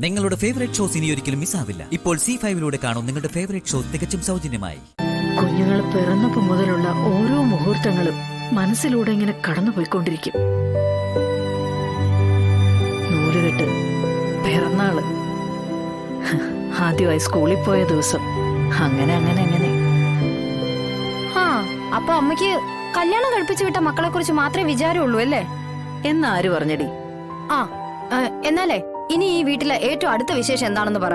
നിങ്ങളുടെ favourite shows ഇനി ഒരിക്കലും മിസ്സാവില്ല. ഇപ്പോൾ C5 കാണും നിങ്ങളുടെ ഫേവറേറ്റ് ഷോ തികച്ചും സൗജന്യമായി. കുഞ്ഞുങ്ങൾ പിറന്നപ്പോ മുതലുള്ള ഓരോ മുഹൂർത്തങ്ങളും മനസ്സിലൂടെ ഇങ്ങനെ കടന്നുപോയിക്കൊണ്ടിരിക്കും. നൂലുകെട്ട്, പിറന്നാള്, ആദ്യമായി സ്കൂളിൽ പോയ ദിവസം, അങ്ങനെ അങ്ങനെ അങ്ങനെ. അപ്പൊ അമ്മയ്ക്ക് കല്യാണം കഴിപ്പിച്ചു വിട്ട മക്കളെ കുറിച്ച് മാത്രമേ വിചാരമുള്ളൂ അല്ലേ? എന്നാര് പറഞ്ഞടി? എന്നാലേ ഇനി ഈ വീട്ടിലെ ഏറ്റവും അടുത്ത വിശേഷം എന്താണെന്ന് പറ.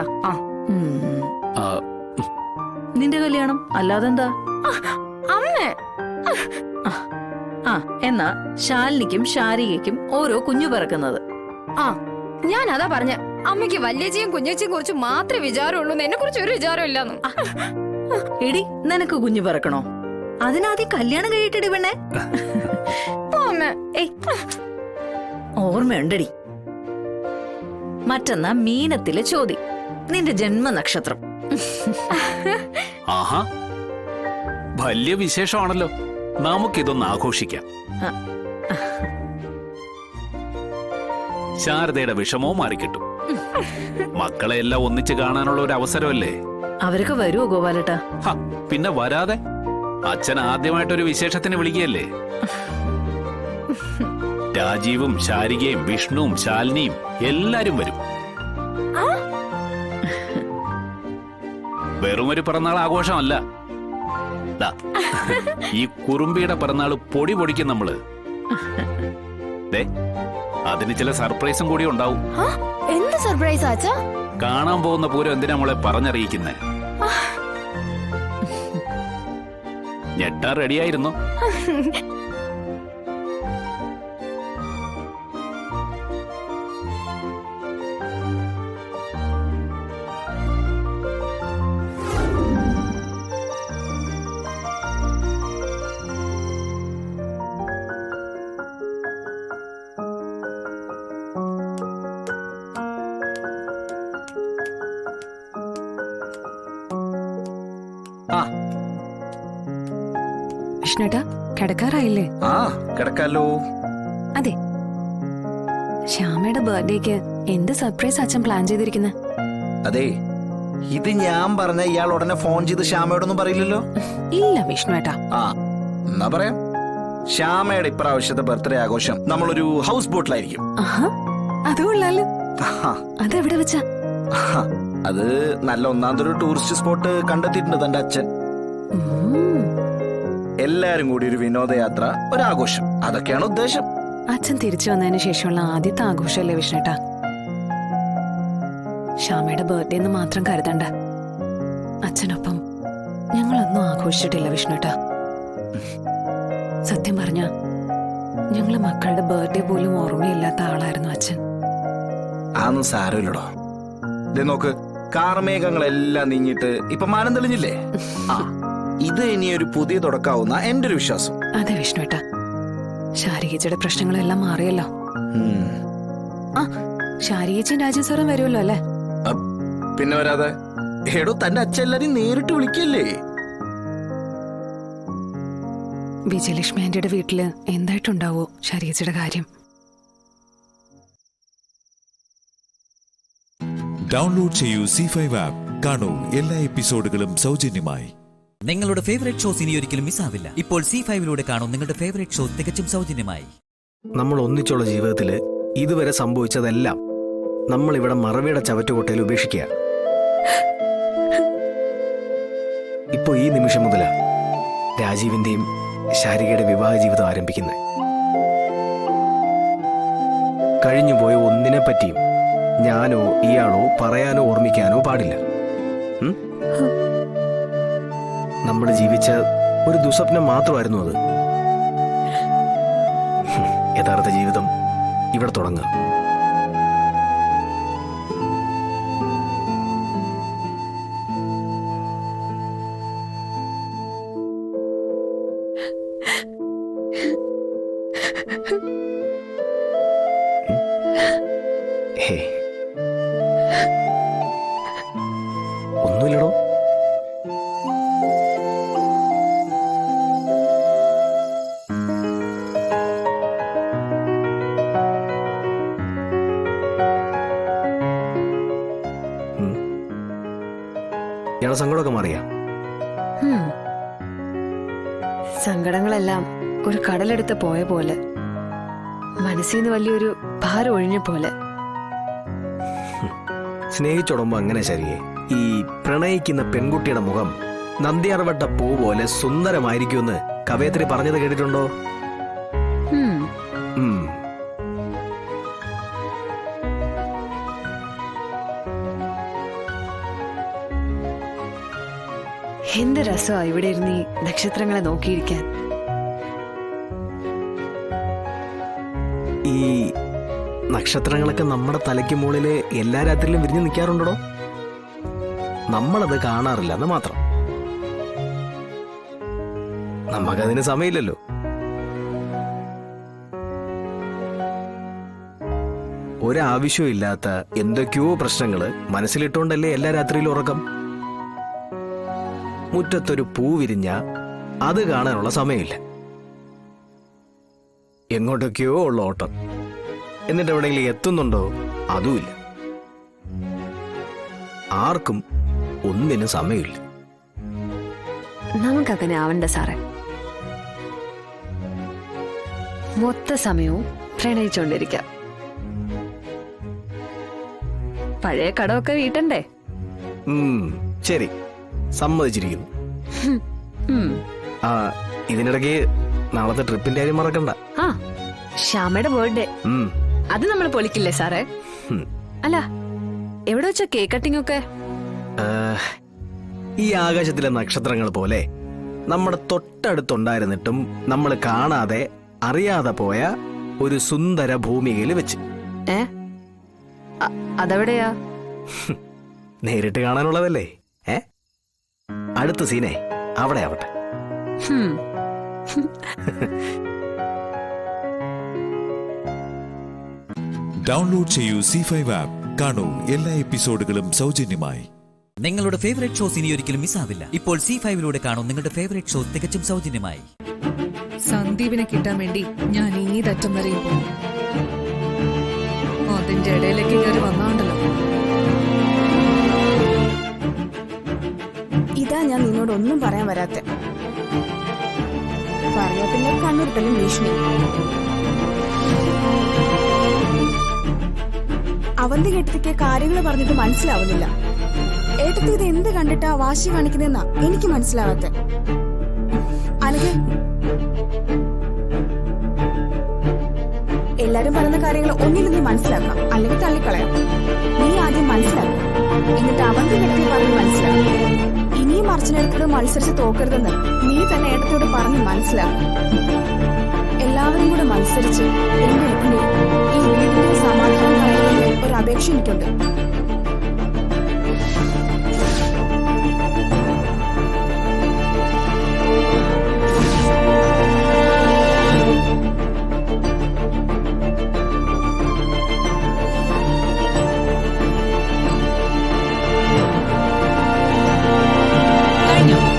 നിന്റെ കല്യാണം അല്ലാതെന്താ? അമ്മേ, എന്നാ ശാലിനിക്കും ശാരികയ്ക്കും ഓരോ കുഞ്ഞു പിറക്കുന്നത്. ഞാൻ അതാ പറഞ്ഞ അമ്മയ്ക്ക് വല്യച്ചിയും കുഞ്ഞച്ചിയും കുറിച്ച് മാത്രമേ വിചാരമുള്ളൂ, എന്നെ കുറിച്ച് ഒരു വിചാരം ഇല്ലാന്ന്. എടി, നിനക്ക് കുഞ്ഞു പിറക്കണോ? അതിനാദ്യം കല്യാണം കഴിയിട്ടിടി പെണ്ണേ. ഓർമ്മയുണ്ടടി, മറ്റന്നാ മീനത്തിലെ ചോതി, നിന്റെ ജന്മനക്ഷത്രം. ആഹാ, വലിയ വിശേഷമാണല്ലോ. നമുക്കിതൊന്ന് ആഘോഷിക്കാം. ശാരദയുടെ വിഷമവും മാറിക്കിട്ടും. മക്കളെ എല്ലാം ഒന്നിച്ച് കാണാനുള്ള ഒരു അവസരമല്ലേ. അവരൊക്കെ വരുവോ ഗോപാലേട്ടാ? പിന്നെ വരാതെ. അച്ഛൻ ആദ്യമായിട്ടൊരു വിശേഷത്തിന് വിളിക്കുകയല്ലേ. രാജീവും ശാരികയും വിഷ്ണുവും ശാലിനിയും എല്ലാരും വരും. വെറുമൊരു പിറന്നാൾ ആഘോഷമല്ല, ഈ കുറുമ്പിയുടെ പിറന്നാൾ പൊടി പൊടിക്കും നമ്മള്. അതിന് ചില സർപ്രൈസും കൂടി ഉണ്ടാവും. എന്ത് സർപ്രൈസ് ആച്ചാ? കാണാൻ പോകുന്ന പൂരം എന്തിനാ നമ്മളെ പറഞ്ഞറിയിക്കുന്നേ? ഞെട്ടാൻ റെഡിയായിരുന്നു. വിഷ്ണുട്ടാ, കിടക്കാറായില്ലേ? കിടക്കാലോ. അതെ, ശ്യാമയുടെ ബർത്ത്ഡേക്ക് എന്ത് സർപ്രൈസ് അച്ഛൻ പ്ലാൻ ചെയ്തിരിക്കുന്നത്? അതെ, ഇത് ഞാൻ പറഞ്ഞ ഇയാൾ ഉടനെ ഫോൺ ചെയ്ത് ശ്യാമയോടൊന്നും പറയില്ലല്ലോ. ഇല്ല വിഷ്ണുട്ടാ. എന്നാ പറയാം. ശ്യാമയുടെ ഇപ്രാവശ്യത്തെ ബർത്ത്ഡേ ആഘോഷം നമ്മളൊരു ഹൗസ് ബോട്ടിലായിരിക്കും. അത് കൊള്ളാലോ. അതെവിടെ വെച്ചാ? അത് നല്ല ഒന്നാമതൊരു ടൂറിസ്റ്റ് സ്പോട്ട് കണ്ടെത്തിയിട്ടുണ്ട് തന്റെ അച്ഛൻ. എല്ലാരും കൂടി ഒരു വിനോദയാത്ര, ഒരാഘോഷം, അതൊക്കെയാണ് ഉദ്ദേശം. അച്ഛൻ തിരിച്ചു വന്നതിന് ശേഷമുള്ള ആദ്യത്തെ ആഘോഷമല്ലേ വിഷ്ണുട്ടാ? ശ്യാമയുടെ ബർത്ത്ഡേ എന്ന് മാത്രം കരുതണ്ട. അച്ഛനൊപ്പം ഞങ്ങളൊന്നും ആഘോഷിച്ചിട്ടില്ല വിഷ്ണുട്ടാ. സത്യം പറഞ്ഞ ഞങ്ങളെ മക്കളുടെ ബർത്ത്ഡേ പോലും ഓർമ്മയില്ലാത്ത ആളായിരുന്നു അച്ഛൻ. അതൊന്നും സാരമില്ലടോ. നോക്ക്, കാർമേഘങ്ങളെല്ലാം നീങ്ങിയിട്ട് ഇപ്പൊ മാനം തെളിഞ്ഞില്ലേ. ഇത് ഇനിയൊരു പുതിയ തുടക്കാവുന്ന എന്റെ ഒരു വിശ്വാസം. അതെ വിഷ്ണുട്ടാ, ശാരികേച്ചിയുടെ പ്രശ്നങ്ങളെല്ലാം മാറിയല്ലോ. ശാരികേച്ചിയും രാജൻ സാറും വരുമല്ലോ അല്ലേ? പിന്നെ വരാതെ. എടോ, തന്റെ അച്ഛൻ എല്ലാരും നേരിട്ട് വിളിക്കല്ലേ. വിജയലക്ഷ്മി ആന്റിയുടെ വീട്ടില് എന്തായിട്ടുണ്ടാവോ ശാരികേച്ചിയുടെ കാര്യം? ഡൗൺലോഡ് ചെയ്യൂ C5 ആപ്പ്. കാണൂ എല്ലാ എപ്പിസോഡുകളും സൗജന്യമായി. നിങ്ങളുടെ ഫേവറേറ്റ് ഷോസ് ഇനി ഒരിക്കലും മിസ്സാവില്ല. ഇപ്പോൾ C5 കാണും നിങ്ങളുടെ ഫേവറേറ്റ് ഷോ തികച്ചും സൗജന്യമായി. നമ്മൾ ഒന്നിച്ചുള്ള ജീവിതത്തിൽ ഇതുവരെ സംഭവിച്ചതെല്ലാം നമ്മൾ ഇവിടെ മറവിയുടെ ചവറ്റുകൊട്ടയിൽ ഉപേക്ഷിക്കുക. ഇപ്പൊ ഈ നിമിഷം മുതലാ രാജീവിന്റെയും ശാരികയുടെ വിവാഹ ജീവിതം ആരംഭിക്കുന്നത്. കഴിഞ്ഞുപോയ ഒന്നിനെ പറ്റിയും ഞാനോ ഇയാളോ പറയാനോ ഓർമ്മിക്കാനോ പാടില്ല. നമ്മൾ ജീവിച്ച ഒരു ദുസ്വപ്നം മാത്രമായിരുന്നു അത്. യഥാർത്ഥ ജീവിതം ഇവിടെ തുടങ്ങുക. ഒന്നുമില്ലടോ. ഇയാളെ സങ്കടമൊക്കെ മാറിയാ? ഹും. സങ്കടങ്ങളെല്ലാം ഒരു കടലെടുത്ത് പോയ പോലെ, മനസ്സിൽ നിന്ന് വലിയൊരു ഭാരം ഒഴിഞ്ഞ പോലെ. സ്നേഹിച്ചോടുമ്പോ അങ്ങനെ ശരിയേ. ഈ പ്രണയിക്കുന്ന പെൺകുട്ടിയുടെ മുഖം നന്ദ്യാർവട്ട പൂ പോലെ സുന്ദരമായിരിക്കുമെന്ന് കവയത്രി പറഞ്ഞത് കേട്ടിട്ടുണ്ടോ? ഹും. ഉം. എന്ത് രസമാ ഇവിടെ ഇരുന്ന് ഈ നക്ഷത്രങ്ങളെ നോക്കിയിരിക്കാൻ. ഈ നക്ഷത്രങ്ങളൊക്കെ നമ്മുടെ തലയ്ക്ക് മുകളില് എല്ലാ രാത്രിയിലും വിരിഞ്ഞു നിൽക്കാറുണ്ടോ? നമ്മളത് കാണാറില്ല എന്ന് മാത്രം. നമുക്കതിന് സമയമില്ലല്ലോ. ഒരാവശ്യവും ഇല്ലാത്ത എന്തൊക്കെയോ പ്രശ്നങ്ങള് മനസ്സിലിട്ടുകൊണ്ടല്ലേ എല്ലാ രാത്രിയിലും ഉറക്കം. മുറ്റത്തൊരു പൂ വിരിഞ്ഞ അത് കാണാനുള്ള സമയമില്ല. എങ്ങോട്ടൊക്കെയോ ഉള്ള ഓട്ടം. എന്നിട്ട് എവിടെയെങ്കിലും എത്തുന്നുണ്ടോ? അതുമില്ല. ആർക്കും ഒന്നിനും സമയമില്ല. നമുക്കങ്ങനെ ആവണ്ട സാറേ. മൊത്ത സമയവും പ്രണയിച്ചോണ്ടിരിക്കാം. പഴയ കടമൊക്കെ വീട്ടണ്ടേ? ശരി, സമ്മതിച്ചിരിക്കുന്നു. ഉം. ആ, ഇതിനിടയ്ക്ക് നാളത്തെ ട്രിപ്പിന്റെ കാര്യം മറക്കണ്ട. ആ, ശ്യാമയുടെ ബർത്ത്ഡേ. ഉം. അത് നമ്മൾ പൊളിക്കില്ലേ സാറേ? ഉം. അല്ല, എവിടെ വെച്ച കേക്ക് കട്ടിംഗ് ഒക്കെ? ആ, ഈ ആകാശത്തിലെ നക്ഷത്രങ്ങൾ പോലെ നമ്മുടെ തൊട്ടടുത്തുണ്ടായിരുന്നിട്ടും നമ്മൾ കാണാതെ അറിയാതെ പോയ ഒരു സുന്ദര ഭൂമികയിൽ വെച്ച്. അതെവിടെയാ? നേരിട്ട് കാണാനുള്ളതല്ലേ? അടുത്ത സീനെ അവിടെ ആവട്ടെ. ഡൗൺലോഡ് ചെയ്യൂ C5 ആപ്പ്. കാണൂ എല്ലാ എപ്പിസോഡുകളും സൗജന്യമായി. നിങ്ങളുടെ ഫേവറേറ്റ് ഷോസ് ഇനി ഒരിക്കലും മിസ്സാവില്ല. ഇപ്പോൾ C5 കാണൂ നിങ്ങളുടെ ഫേവറേറ്റ് ഷോ തികച്ചും സൗജന്യമായി. സന്ദീപിനെ കിട്ടാൻ വേണ്ടി ഞാൻ ഏതറ്റം വരെയും പോകും. അതിന്റെ ഇടയിലേക്ക് കയറി വന്നാണ്ടല്ലോ. ഇതാ ഞാൻ നിന്നോടൊന്നും പറയാൻ വരാത്ത. പറയാ പിന്നെ കണ്ണൂരിട്ടലും ഭീഷണി. അവന്തി കേട്ടതൊക്കെ കാര്യങ്ങൾ പറഞ്ഞിട്ട് മനസ്സിലാവുന്നില്ല. ഏട്ടത്തി ഇത് എന്ത് കണ്ടിട്ടാ വാശി കാണിക്കുന്നെന്നാ എനിക്ക് മനസ്സിലാവാത്ത. അനഘേ, എല്ലാരും പറയുന്ന കാര്യങ്ങൾ ഒന്നിലും നീ മനസ്സിലാക്കാം, അല്ലെങ്കിൽ തള്ളിക്കളയാം. നീ ആദ്യം മനസ്സിലാക്കാം, എന്നിട്ട് അവന്തി കേട്ടതി പറഞ്ഞ് മനസ്സിലാക്കാം. ഇനിയും അർച്ചനയോട് മത്സരിച്ച് തോക്കരുതെന്ന് നീ തന്നെ ഏട്ടത്തോട് പറഞ്ഞ് മനസ്സിലാക്കും. എല്ലാവരും കൂടെ മത്സരിച്ച് എന്റെ ഈ വീടിന്റെ സമാധാനം കളയുന്ന ഒരു അപേക്ഷ എനിക്കുണ്ട്.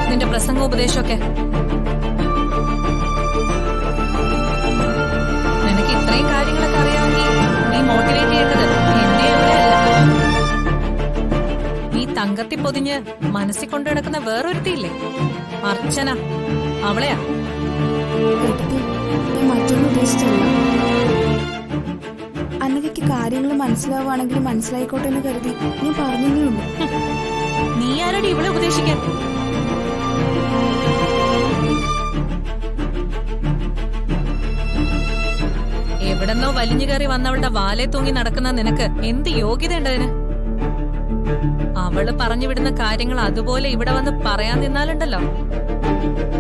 നിന്റെ പ്രസംഗോപദേശമൊക്കെ നിനക്ക് ഇത്രയും കാര്യങ്ങളൊക്കെ അറിയാമെങ്കിൽ നീ മോട്ടിവേറ്റ് ചെയ്യേണ്ടത് എന്നെ അല്ല. നീ തങ്കത്തി പൊതിഞ്ഞ് മനസ്സിൽ കൊണ്ടു കിടക്കുന്ന വേറൊരുത്തിയില്ലേ, അർച്ചന, അവളെയാ. മറ്റൊന്നും ഉദ്ദേശിച്ചില്ല. അന്നവയ്ക്ക് കാര്യങ്ങൾ മനസ്സിലാവുകയാണെങ്കിൽ മനസ്സിലായിക്കോട്ടെ എന്ന് കരുതി ഞാൻ പറഞ്ഞേ ഉള്ളൂ. നീ ആരടി ഇവളെ ഉപദേശിക്കാൻ? എവിടെന്നോ വലിഞ്ഞു കയറി വന്നവളുടെ വാലെ തൂങ്ങി നടക്കുന്ന നിനക്ക് എന്ത് യോഗ്യതയുണ്ടതിന്? അവള് പറഞ്ഞു വിടുന്ന കാര്യങ്ങൾ അതുപോലെ ഇവിടെ വന്ന് പറയാൻ നിന്നാലുണ്ടല്ലോ.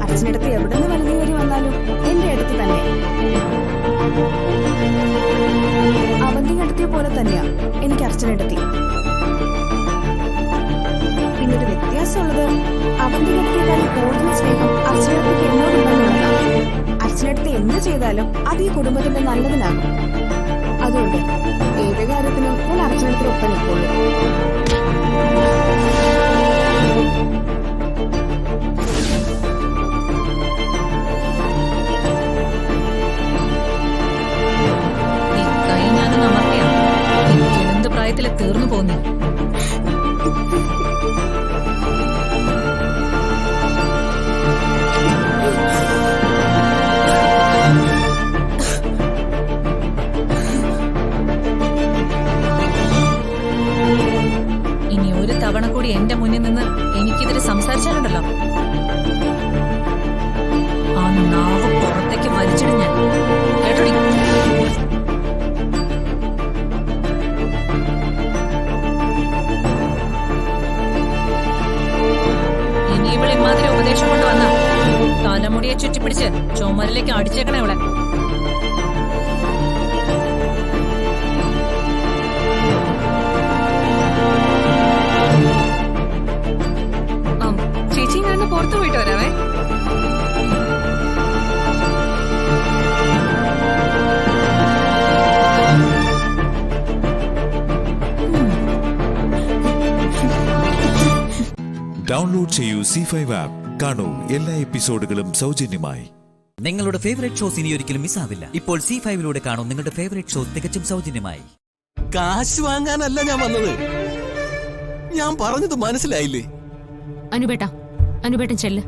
അച്ഛനടുത്ത് എവിടെന്ന് വലിഞ്ഞു കയറി വന്നാലും എന്റെ അടുത്ത് തന്നെ. അവന്തി അടുത്തിയ പോലെ തന്നെയാ എനിക്ക് അർച്ചനടുത്തി. പിന്നൊരു വ്യത്യാസമുള്ളത്, അവന്തി അടുത്തേക്കാൾ കൂടുതൽ സ്നേഹം അർച്ചനടുത്തേക്ക് എന്നോടുണ്ടെന്നുള്ളതാണ്. അർച്ചനടുത്ത് എന്ത് ചെയ്താലും അത് ഈ കുടുംബത്തിന്റെ നല്ലതിനാകും. അതുകൊണ്ട് ഏത് കാര്യത്തിനും ഞാൻ അർച്ചനടുത്തിനൊപ്പം നിൽക്കുള്ളൂ. പ്രായത്തില് തീർന്നു പോന്നി. എന്റെ മുന്നിൽ നിന്ന് എനിക്കെതിരെ സംസാരിച്ചാലുണ്ടല്ലോ, ആ നാവ് പുറത്തേക്ക് വലിച്ചിടും ഞാൻ. കേട്ടോടി? ഇനി ഇവിടെ ഇമാതിരി ഉപദേശം കൊണ്ടുവന്ന തലമുടിയെ ചുറ്റിപ്പിടിച്ച് ചുമരിലേക്ക് അടിച്ചേക്കണേ അവളെ. ചേച്ചി ഞാൻ പുറത്തു പോയിട്ട് വരാവേ. ഡൗൺലോഡ് ചെയ്യൂ C5 ആപ്പ്. കാണൂ എല്ലാ എപ്പിസോഡുകളും സൗജന്യമായി. നിങ്ങളുടെ ഫേവറേറ്റ് ഷോസ് ഇനി ഒരിക്കലും മിസ്സാവില്ല. ഇപ്പോൾ C5 കാണൂ നിങ്ങളുടെ ഫേവറേറ്റ് ഷോ തികച്ചും സൗജന്യമായി. കാശ് വാങ്ങാനല്ല ഞാൻ വന്നത്. ഞാൻ പറഞ്ഞത് മനസ്സിലായില്ലേ? അനുപേട്ടൻ ചെല്ല്.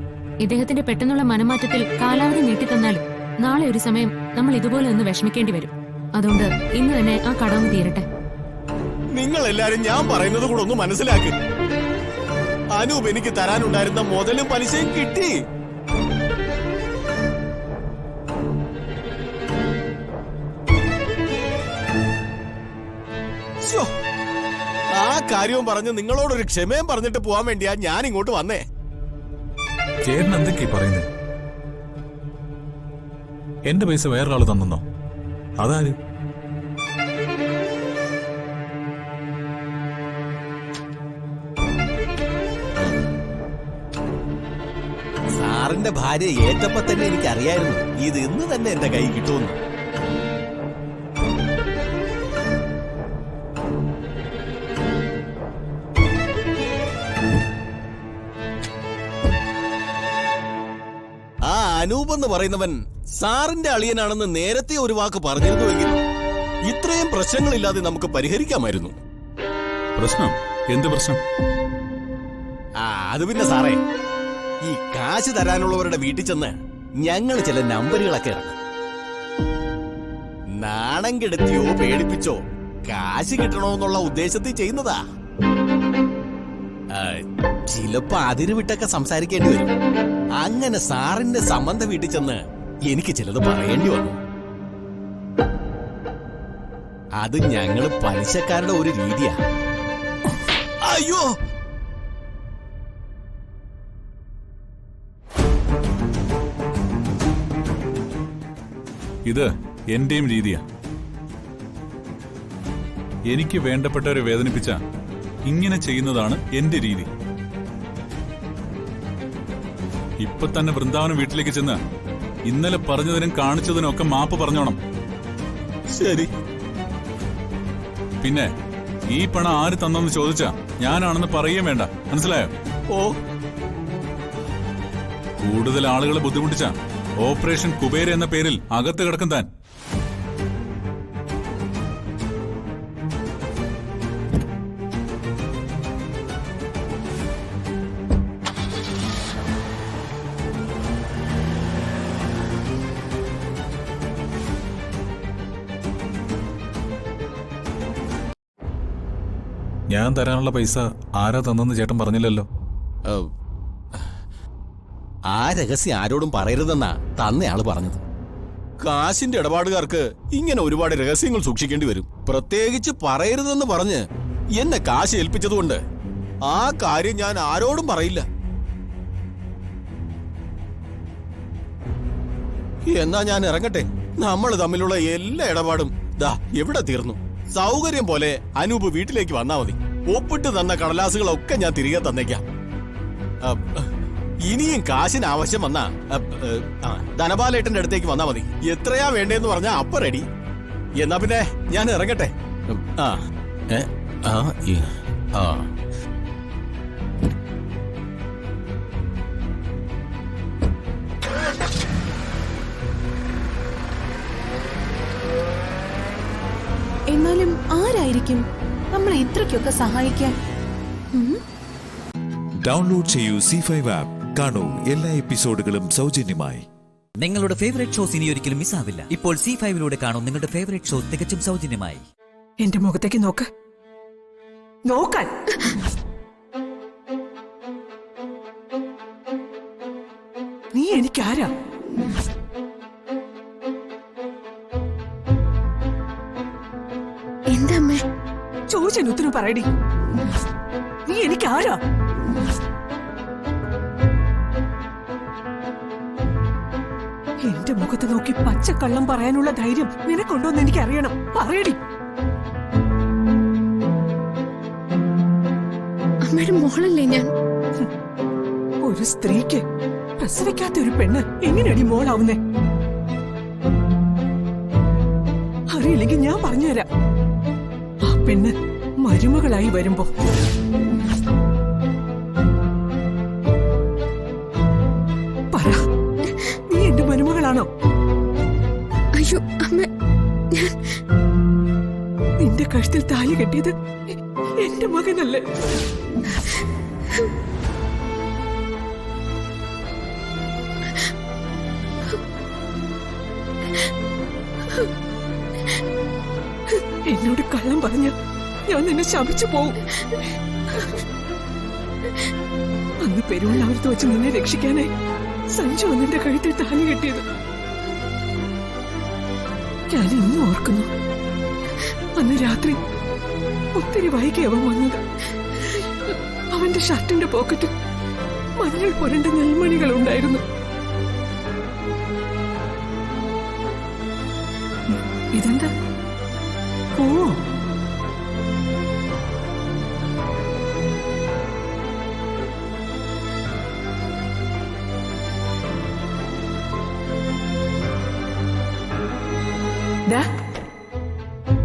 ഇദ്ദേഹത്തിന്റെ പെട്ടെന്നുള്ള മനമാറ്റത്തിൽ കാലാവധി നീട്ടിത്തന്നാലും നാളെ ഒരു സമയം നമ്മൾ ഇതുപോലെ ഒന്ന് വിഷമിക്കേണ്ടി വരും. അതുകൊണ്ട് ഇന്ന് തന്നെ ആ കടം തീരട്ടെ. നിങ്ങൾ എല്ലാരും ഞാൻ പറയുന്നത് കൂടെ ഒന്ന് മനസ്സിലാക്കി. അനൂപ് എനിക്ക് തരാനുണ്ടായിരുന്ന മുതലും പലിശയും കിട്ടി. ആ കാര്യവും പറഞ്ഞ് നിങ്ങളോടൊരു ക്ഷമയും പറഞ്ഞിട്ട് പോവാൻ വേണ്ടിയാ ഞാൻ ഇങ്ങോട്ട് വന്നേ. ചേട്ടൻ എന്തൊക്കെയാ പറയുന്നത്? എന്റെ പൈസ വേറൊരാള് തന്നോ? അതാര്? സാറിന്റെ ഭാര്യ ഏറ്റപ്പോ തന്നെ എനിക്കറിയായിരുന്നു ഇത് ഇന്ന് തന്നെ എന്റെ കൈ കിട്ടുമെന്ന്. ആ അനൂപ് എന്ന് പറയുന്നവൻ സാറിന്റെ അളിയനാണെന്ന് നേരത്തെ ഒരു വാക്ക് പറഞ്ഞിരുന്നുവെങ്കിൽ ഇത്രയും പ്രശ്നങ്ങളില്ലാതെ നമുക്ക് പരിഹരിക്കാമായിരുന്നു. പ്രശ്നം? എന്ത് പ്രശ്നം? അത് പിന്നെ സാറേ, ഈ കാശ് തരാനുള്ളവരുടെ വീട്ടിൽ ചെന്ന് ഞങ്ങൾ ചില നമ്പറുകളൊക്കെ ഇറക്കും. നാണം കെടുത്തിയോ പേടിപ്പിച്ചോ കാശ് കിട്ടണോന്നുള്ള ഉദ്ദേശത്തിൽ ചെയ്യുന്നതാ. ചിലപ്പോ അതിരുവിട്ടൊക്കെ സംസാരിക്കേണ്ടി വരും. അങ്ങനെ സാറിന്റെ സംബന്ധ വീട്ടിൽ ചെന്ന് എനിക്ക് ചിലത് പറയേണ്ടി വന്നു. അത് ഞങ്ങള് പലിശക്കാരുടെ ഒരു രീതിയാ. അയ്യോ, ഇത് എന്റെയും രീതിയാ. എനിക്ക് വേണ്ടപ്പെട്ടവരെ വേദനിപ്പിച്ച ഇങ്ങനെ ചെയ്യുന്നതാണ് എന്റെ രീതി. ഇപ്പൊ തന്നെ വൃന്ദാവനം വീട്ടിലേക്ക് ചെന്ന് ഇന്നലെ പറഞ്ഞതിനും കാണിച്ചതിനും ഒക്കെ മാപ്പ് പറഞ്ഞോണം. ശരി. പിന്നെ ഈ പണം ആര് തന്നെന്ന് ചോദിച്ചാ ഞാനാണെന്ന് പറയുകയും വേണ്ട. മനസ്സിലായോ? ഓ. കൂടുതൽ ആളുകളെ ബുദ്ധിമുട്ടിച്ച ഓപ്പറേഷൻ കുബേര എന്ന പേരിൽ അകത്ത് കിടക്കും താൻ. ഞാൻ തരാനുള്ള പൈസ ആരാ തന്നെന്ന് ചേട്ടൻ പറഞ്ഞില്ലല്ലോ. ആ രഹസ്യം ആരോടും പറയരുതെന്നാ തന്നയാള് പറഞ്ഞത്. കാശിന്റെ ഇടപാടുകാർക്ക് ഇങ്ങനെ ഒരുപാട് രഹസ്യങ്ങൾ സൂക്ഷിക്കേണ്ടി വരും. പ്രത്യേകിച്ച് പറയരുതെന്ന് പറഞ്ഞ് എന്നെ കാശ് ഏൽപ്പിച്ചതുകൊണ്ട് ആ കാര്യം ഞാൻ ആരോടും പറയില്ല. എന്നാ ഞാൻ ഇറങ്ങട്ടെ. നമ്മൾ തമ്മിലുള്ള എല്ലാ ഇടപാടും ദാ എവിടെ തീർന്നു. സൗകര്യം പോലെ അനൂപ് വീട്ടിലേക്ക് വന്നാ മതി. ഒപ്പിട്ട് തന്ന കടലാസുകളൊക്കെ ഞാൻ തിരികെ തന്നേക്കാം. ഇനിയും കാശിന് ആവശ്യം വന്നാ ധനപാലേട്ടന്റെ അടുത്തേക്ക് വന്നാ മതി. എത്രയാ വേണ്ടേന്ന് പറഞ്ഞാ അപ്പ റെഡി. എന്നാ പിന്നെ ഞാൻ ഇറങ്ങട്ടെ. എന്നാലും ആരായിരിക്കും നമ്മളെ ഇത്രയ്ക്കൊക്കെ സഹായിക്കാൻ? ഡൗൺലോഡ് ചെയ്യൂ C5 ആപ്പ്. കാണൂ എല്ലാ എപ്പിസോഡുകളും സൗജന്യമായി. നിങ്ങളുടെ ഫേവറേറ്റ് ഷോസ് ഇനി ഒരിക്കലും മിസ്സാവില്ല. ഇപ്പോൾ C5 കാണൂ നിങ്ങളുടെ ഫേവറേറ്റ് ഷോ തികച്ചും സൗജന്യമായി. എന്റെ മുഖത്തേക്ക് നോക്ക്. നോക്കാൻ ആരാ? എന്താ അമ്മേ? ചോദിച്ചതിന് ഉത്തരം പറയടി. നീ എനിക്ക് ആരാ? എന്റെ മുഖത്ത് നോക്കി പച്ചക്കള്ളം പറയാനുള്ള ധൈര്യം നിനക്കുണ്ടോന്ന് എനിക്ക് അറിയണം. പറയടി. അമ്മയുടെ മോളല്ലേ ഞാൻ? ഒരു സ്ത്രീക്ക് പ്രസവിക്കാത്ത ഒരു പെണ്ണ് എങ്ങനെയടി മോളാവുന്നേ? അറിയില്ലെങ്കിൽ ഞാൻ പറഞ്ഞുതരാം. ആ പെണ്ണ് മരുമകളായി വരുമ്പോ പറ, നീ എന്റെ മരുമകളാണോ? അയ്യോ അമ്മ, നിന്റെ കഴുത്തിൽ താലി കെട്ടിയത് എന്റെ മകനല്ലേ? എന്നോട് കള്ളം പറഞ്ഞ ഞാൻ നിന്നെ ശപിച്ചു പോവും. അന്ന് പെരുവണ്ണാവരത്ത് വെച്ച് നിന്നെ രക്ഷിക്കാനായി സഞ്ജു നിന്റെ കഴുത്തിൽ താലി കെട്ടിയത് ഞാൻ ഇന്നും ഓർക്കുന്നു. അന്ന് രാത്രി ഒത്തിരി വൈകി അവൻ വന്നത്. അവന്റെ ഷർട്ടിന്റെ പോക്കറ്റിൽ മഞ്ഞൾ പുരണ്ട നെൽമണികൾ ഉണ്ടായിരുന്നു. ഇതെന്താ? ഓ,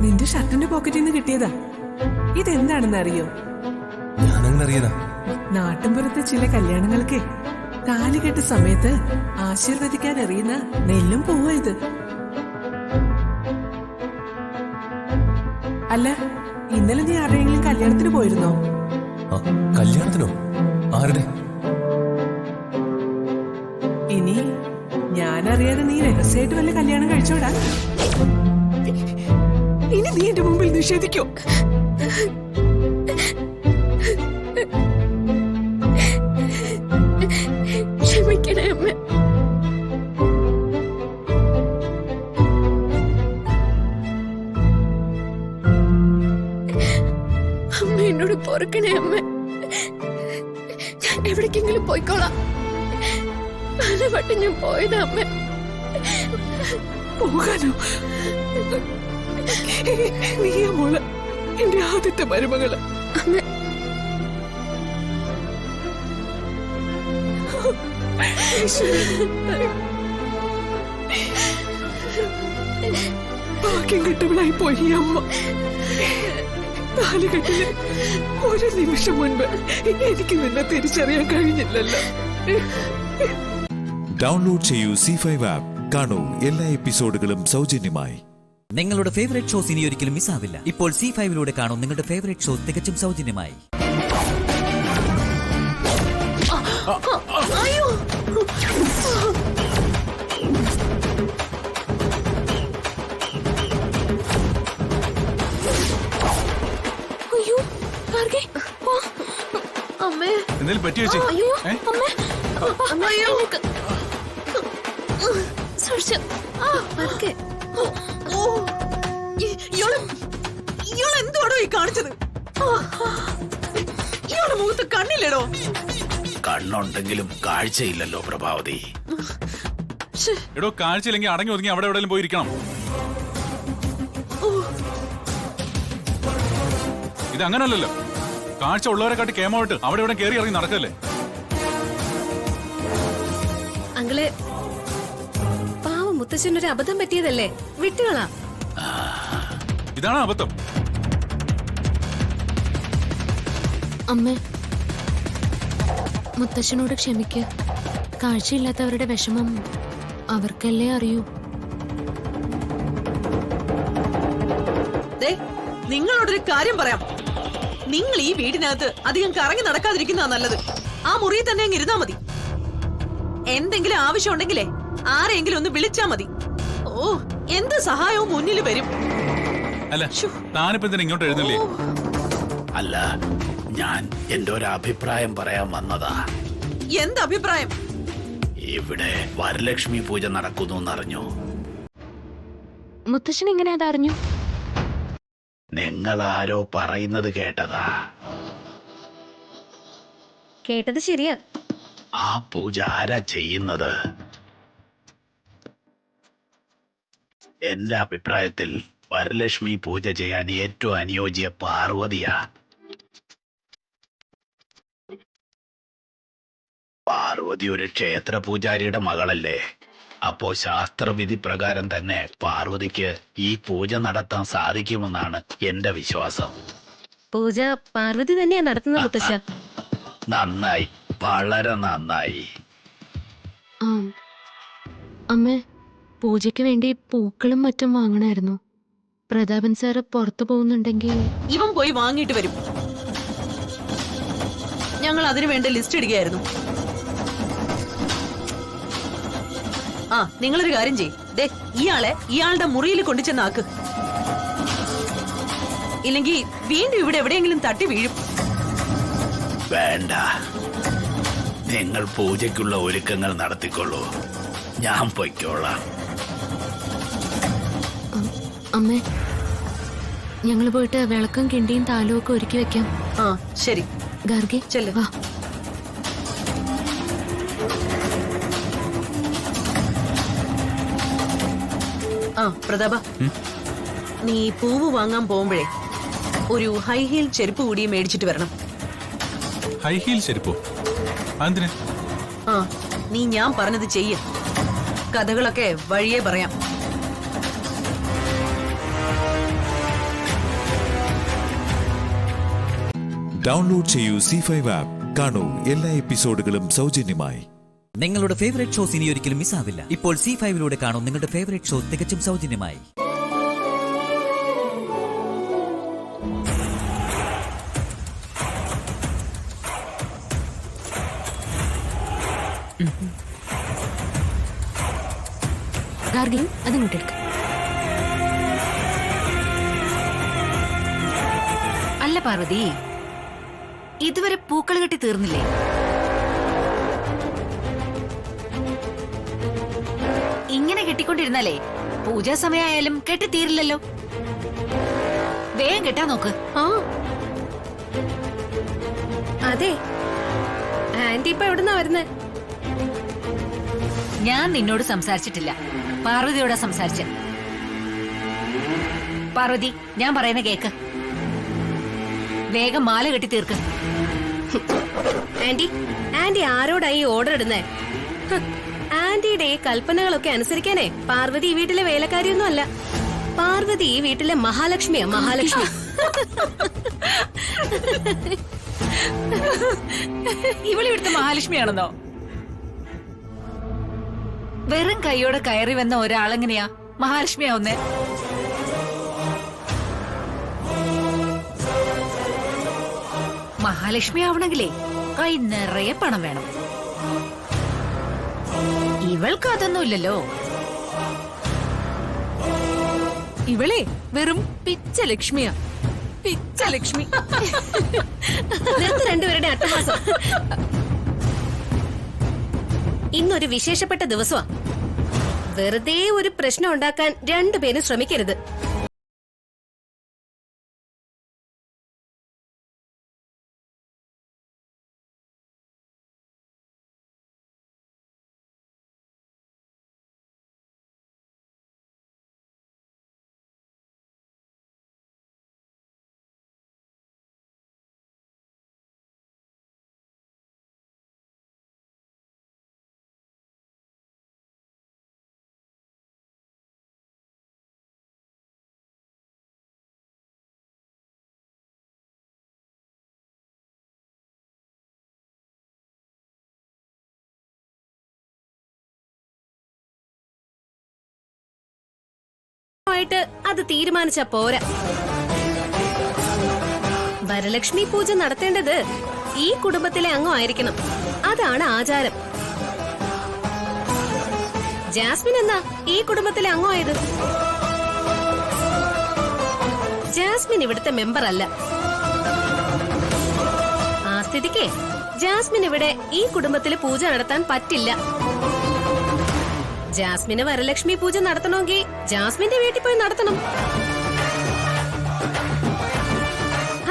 നിന്റെ ഷർട്ടിന്റെ പോക്കറ്റിൽ നിന്ന് കിട്ടിയതാ. ഇതെന്താണെന്ന് അറിയോ? ഞാനങ്ങനെ അറിയതാ. നാട്ടിൻപുറത്തെ ചില കല്യാണങ്ങൾക്ക് താലികെട്ട സമയത്ത് ആശീർവദിക്കാൻ എറിയുന്ന നെല്ലും പോവാ ഇത്. അല്ല, ഇന്നലെ നീ ആരുടെയെങ്കിലും കല്യാണത്തിന് പോയിരുന്നോ? കല്യാണത്തിനോ? ആരുടെ? ഇനി ഞാനറിയാതെ നീ രഹസ്യമായിട്ട് വല്ല കല്യാണം കഴിച്ചോടാ? ഇനി നീ എന്റെ മുമ്പിൽ നിഷേധിക്കോ? ക്ഷമിക്കണേ അമ്മ. അമ്മ എന്നോട് പൊറുക്കണേ അമ്മ. ഞാൻ എവിടേക്കെങ്കിലും പോയിക്കോളാം. പലവട്ടം ഞാൻ പോയതാ അമ്മ. പോകാനോ? നീയാ മോള് എന്റെ ആദ്യത്തെ മരുമകള്. ഭാഗ്യം കെട്ടവളായി പോയി ഈ അമ്മ. താലികെട്ടിന് ഒരു നിമിഷം മുൻപ് എനിക്ക് നിന്നെ തിരിച്ചറിയാൻ കഴിഞ്ഞില്ലല്ലോ. ഡൗൺലോഡ് ചെയ്യൂ C5 ആപ്പ്. കാണൂ എല്ലാ എപ്പിസോഡുകളും സൗജന്യമായി. നിങ്ങളുടെ ഫേവറേറ്റ് ഷോസ് ഇനി ഒരിക്കലും മിസ്സാവില്ല. ഇപ്പോൾ C5 കാണൂ നിങ്ങളുടെ ഫേവറേറ്റ് ഷോ തികച്ചും സൗജന്യമായി. അമ്മേ, എന്തെങ്കിലും പറ്റി ചേച്ചി? അയ്യോ അമ്മേ, അയ്യോ സൂക്ഷിച്ച്. പതുക്കെ. ഇയാളെന്തോടോ ഈ കാണിച്ചത്? ഇയാളുടെ മുഖത്ത് കണ്ണില്ലടോ? കണ്ണുണ്ടെങ്കിലും കാഴ്ചയില്ലല്ലോ പ്രഭാവതി. എടോ, കാഴ്ചയില്ലെങ്കിൽ അടങ്ങി ഒതുങ്ങി അവിടെ എവിടെയും പോയിരിക്കണം. ഇത് അങ്ങനല്ലല്ലോ. കാഴ്ച ഉള്ളവരെ കാട്ടി കേമോട്ട് അവിടെ ഇവിടെ കയറി ഇറങ്ങി നടക്കല്ലേ? അങ്കിളെ, പാവം മുത്തശ്ശനൊരു അബദ്ധം പറ്റിയതല്ലേ, വിട്ടുകളാ. ഇതാണ് അബദ്ധം. അമ്മേ, മുത്തശ്ശനോട് ക്ഷമിക്ക്. കാഴ്ചയില്ലാത്തവരുടെ വിഷമം അവർക്കല്ലേ അറിയൂ. നിങ്ങളോടൊരു കാര്യം പറയാം. നിങ്ങൾ ഈ വീടിനകത്ത് അധികം കറങ്ങി നടക്കാതിരിക്കുന്നതാ നല്ലത്. ആ മുറിയിൽ തന്നെ അങ്ങ് ഇരുന്നാ മതി. എന്തെങ്കിലും ആവശ്യം ഉണ്ടെങ്കിലേ ആരെങ്കിലും ഒന്ന് വിളിച്ചാ മതി. ഓ, എന്ത് സഹായവും മുന്നിൽ വരും. അല്ല, താനിപ്പോ എന്തിനാ ഇങ്ങോട്ട് എഴുന്നില്ലേ? അല്ല, ഞാൻ എന്റെ ഒരു അഭിപ്രായം പറയാൻ വന്നതാ. എന്ത് അഭിപ്രായം? ഇവിടെ വരലക്ഷ്മി പൂജ നടക്കുന്നു എന്നറിഞ്ഞു. മുത്തശ്ശൻ എങ്ങനെ അതറിഞ്ഞു? നിങ്ങൾ ആരോ പറയുന്നത് കേട്ടതാ. കേട്ടത് ശരിയാ. ആ പൂജ ആരാ ചെയ്യുന്നത്? എന്റെ അഭിപ്രായത്തിൽ വരലക്ഷ്മി പൂജ ചെയ്യാൻ ഏറ്റവും അനുയോജ്യ പാർവതിയാ. പാർവതി ഒരു ക്ഷേത്ര പൂജാരിയുടെ മകളല്ലേ? അപ്പോ ശാസ്ത്രവിധി പ്രകാരം തന്നെ പാർവതിക്ക് ഈ പൂജ നടത്താൻ സാധിക്കുമെന്നാണ് എന്റെ വിശ്വാസം. പൂജ പാർവതി തന്നെയാ നടത്തുന്നത് മുത്തശ്ശ. നന്നായി, വളരെ നന്നായി. അമ്മേ, പൂജയ്ക്ക് വേണ്ടി പൂക്കളും മറ്റും വാങ്ങണമായിരുന്നു. പ്രതാപൻ സാറ് പുറത്തു പോകുന്നുണ്ടെങ്കിൽ ഇവൻ പോയി വാങ്ങിയിട്ട് വരും. ഞങ്ങൾ അതിനു വേണ്ട ലിസ്റ്റ് ഇടുകയായിരുന്നു. ആ, നിങ്ങളൊരു കാര്യം ചെയ്യ്. ഇയാളെ ഇയാളുടെ മുറിയിൽ കൊണ്ടുചെന്നാക്ക്. ഇല്ലെങ്കിൽ വീണ്ടും ഇവിടെ എവിടെയെങ്കിലും തട്ടി വീഴും. വേണ്ട, നിങ്ങൾ പൂജയ്ക്കുള്ള ഒരുക്കങ്ങൾ നടത്തിക്കൊള്ളൂ, ഞാൻ പൊയ്ക്കോളാം. അമ്മേ, ഞങ്ങൾ പോയിട്ട് വിളക്കും കിണ്ടിയും താലവും ഒക്കെ ഒരുക്കി വെക്കാം. ആ ശരി, ഗാർഗി ചെല്ല്. വാ. ആ പ്രതാപ, നീ പൂവ് വാങ്ങാൻ പോകുമ്പോഴേ ഒരു ഹൈ ഹീൽ ചെരുപ്പ് കൂടി മേടിച്ചിട്ട് വരണം. ഹൈ ഹീൽ ചെരുപ്പോ? എന്തിന്? ആ, നീ ഞാൻ പറഞ്ഞത് ചെയ്യ. കഥകളൊക്കെ വഴിയേ പറയാം. ഡൗൺലോഡ് ചെയ്യൂ C5 ആപ്പ്. കാണൂ എല്ലാ എപ്പിസോഡുകളും സൗജന്യമായി. നിങ്ങളുടെ ഫേവറേറ്റ് ഷോസ് ഇനി ഒരിക്കലും മിസ്സാവില്ല. ഇപ്പോൾ C5 കാണൂ നിങ്ങളുടെ ഫേവറേറ്റ് ഷോ തികച്ചും സൗജന്യമായി. ഗാർഗി, അതിങ്ങോട്ടെടുക്ക. അല്ല പാർവതി, ഇതുവരെ പൂക്കൾ കെട്ടി തീർന്നില്ലേ? ഇങ്ങനെ കെട്ടിക്കൊണ്ടിരുന്നാലേ പൂജാ സമയമായാലും കെട്ടി തീരില്ലല്ലോ. വേഗം കെട്ടാൻ നോക്ക്. ആ അതെ, ആന്റി ഇപ്പൊ എവിടുന്നാ വരുന്നേ? ഞാൻ നിന്നോട് സംസാരിച്ചിട്ടില്ല, പാർവതിയോടാ സംസാരിച്ച. പാർവതി, ഞാൻ പറയുന്ന കേക്ക്. വേഗം മാല കെട്ടി തീർക്ക്. ആന്റി, ആന്റി ആരോടായി ഓർഡർ ഇടുന്നേ? ആന്റിയുടെ ഈ കൽപ്പനകളൊക്കെ അനുസരിക്കാനേ പാർവതി ഈ വീട്ടിലെ വേലക്കാരിയൊന്നും അല്ല. പാർവതി ഈ വീട്ടിലെ മഹാലക്ഷ്മിയാ, മഹാലക്ഷ്മി. ഇവളിവിടുത്തെ മഹാലക്ഷ്മിയാണെന്നോ? വെറും കൈയോടെ കയറി വന്ന ഒരാളെങ്ങനെയാ മഹാലക്ഷ്മിയാവുന്നേ? മഹാലക്ഷ്മി ആവണെങ്കിലേ കൈ നിറയെ പണം വേണം. ഇവൾക്ക് അതൊന്നുമില്ലല്ലോ. ഇവളെ വെറും പിച്ച ലക്ഷ്മിയാ, പിച്ച ലക്ഷ്മി. രണ്ടുപേരുടെ അട്ടഹാസം. ഇന്നൊരു വിശേഷപ്പെട്ട ദിവസമാ. വെറുതെ ഒരു പ്രശ്നം ഉണ്ടാക്കാൻ രണ്ടുപേരും ശ്രമിക്കരുത്. അത് തീരുമാനിച്ച പോരാ. വരലക്ഷ്മി പൂജ നടത്തേണ്ടത് ഈ കുടുംബത്തിലെ അംഗമായിരിക്കണം. അതാണ് ആചാരം. ജാസ്മിൻ എന്നാ ഈ കുടുംബത്തിലെ അംഗമായത്? ജാസ്മിൻ ഇവിടുത്തെ മെമ്പർ അല്ല. ആ സ്ഥിതിക്ക് ജാസ്മിൻ ഇവിടെ ഈ കുടുംബത്തിലെ പൂജ നടത്താൻ പറ്റില്ല. ജാസ്മിന് വരലക്ഷ്മി പൂജ നടത്തണമെങ്കിൽ ജാസ്മിന്റെ വീട്ടിൽ പോയി നടത്തണം.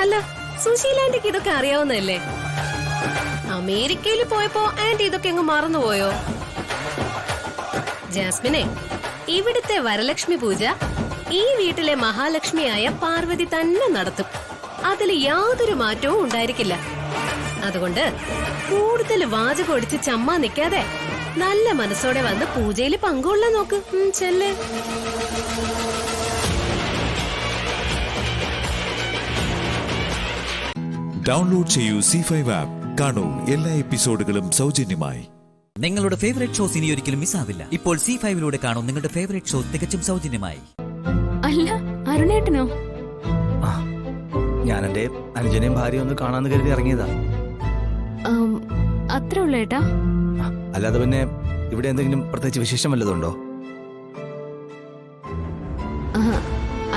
അല്ല, സുശീല ആന്റിക്ക് ഇതൊക്കെ അറിയാവുന്നതല്ലേ? അമേരിക്കയിൽ പോയപ്പോ ആന്റി ഇതൊക്കെ അങ്ങ് മറന്നുപോയോ? ജാസ്മിനെ, ഇവിടുത്തെ വരലക്ഷ്മി പൂജ ഈ വീട്ടിലെ മഹാലക്ഷ്മിയായ പാർവതി തന്നെ നടത്തും. അതിൽ യാതൊരു മാറ്റവും ഉണ്ടായിരിക്കില്ല. അതുകൊണ്ട് കൂടുതൽ വാചകം ഒടിച്ച് ചമ്മാ നിൽക്കാതെ നല്ല മനസ്സോടെ വന്ന് പൂജയിൽ പങ്കുകൊള്ളാൻ നോക്ക്. ചെല്ലേ. ഡൗൺലോഡ് ചെയ്യൂ C5 ആപ്പ്. കാണൂ എല്ലാ എപ്പിസോഡുകളും സൗജന്യമായി. നിങ്ങളുടെ ഫേവറേറ്റ് ഷോസ് ഇനി ഒരിക്കലും മിസ്സാവില്ല. ഇപ്പോൾ C5 കാണൂ നിങ്ങളുടെ ഫേവറേറ്റ് ഷോ തികച്ചും സൗജന്യമായി. അല്ല, അരുണേട്ടനോ? ഞാൻ എന്റെ അനുജനെയും ഭാര്യ ഒന്ന് കാണാന്ന് കരുതി ഇറങ്ങിയതാ. അത്ര ഉള്ള ഏട്ടാ? അല്ലാതെ പിന്നെ ഇവിടെ എന്തെങ്കിലും പ്രത്യേകിച്ച് വിശേഷം വല്ലതുണ്ടോ?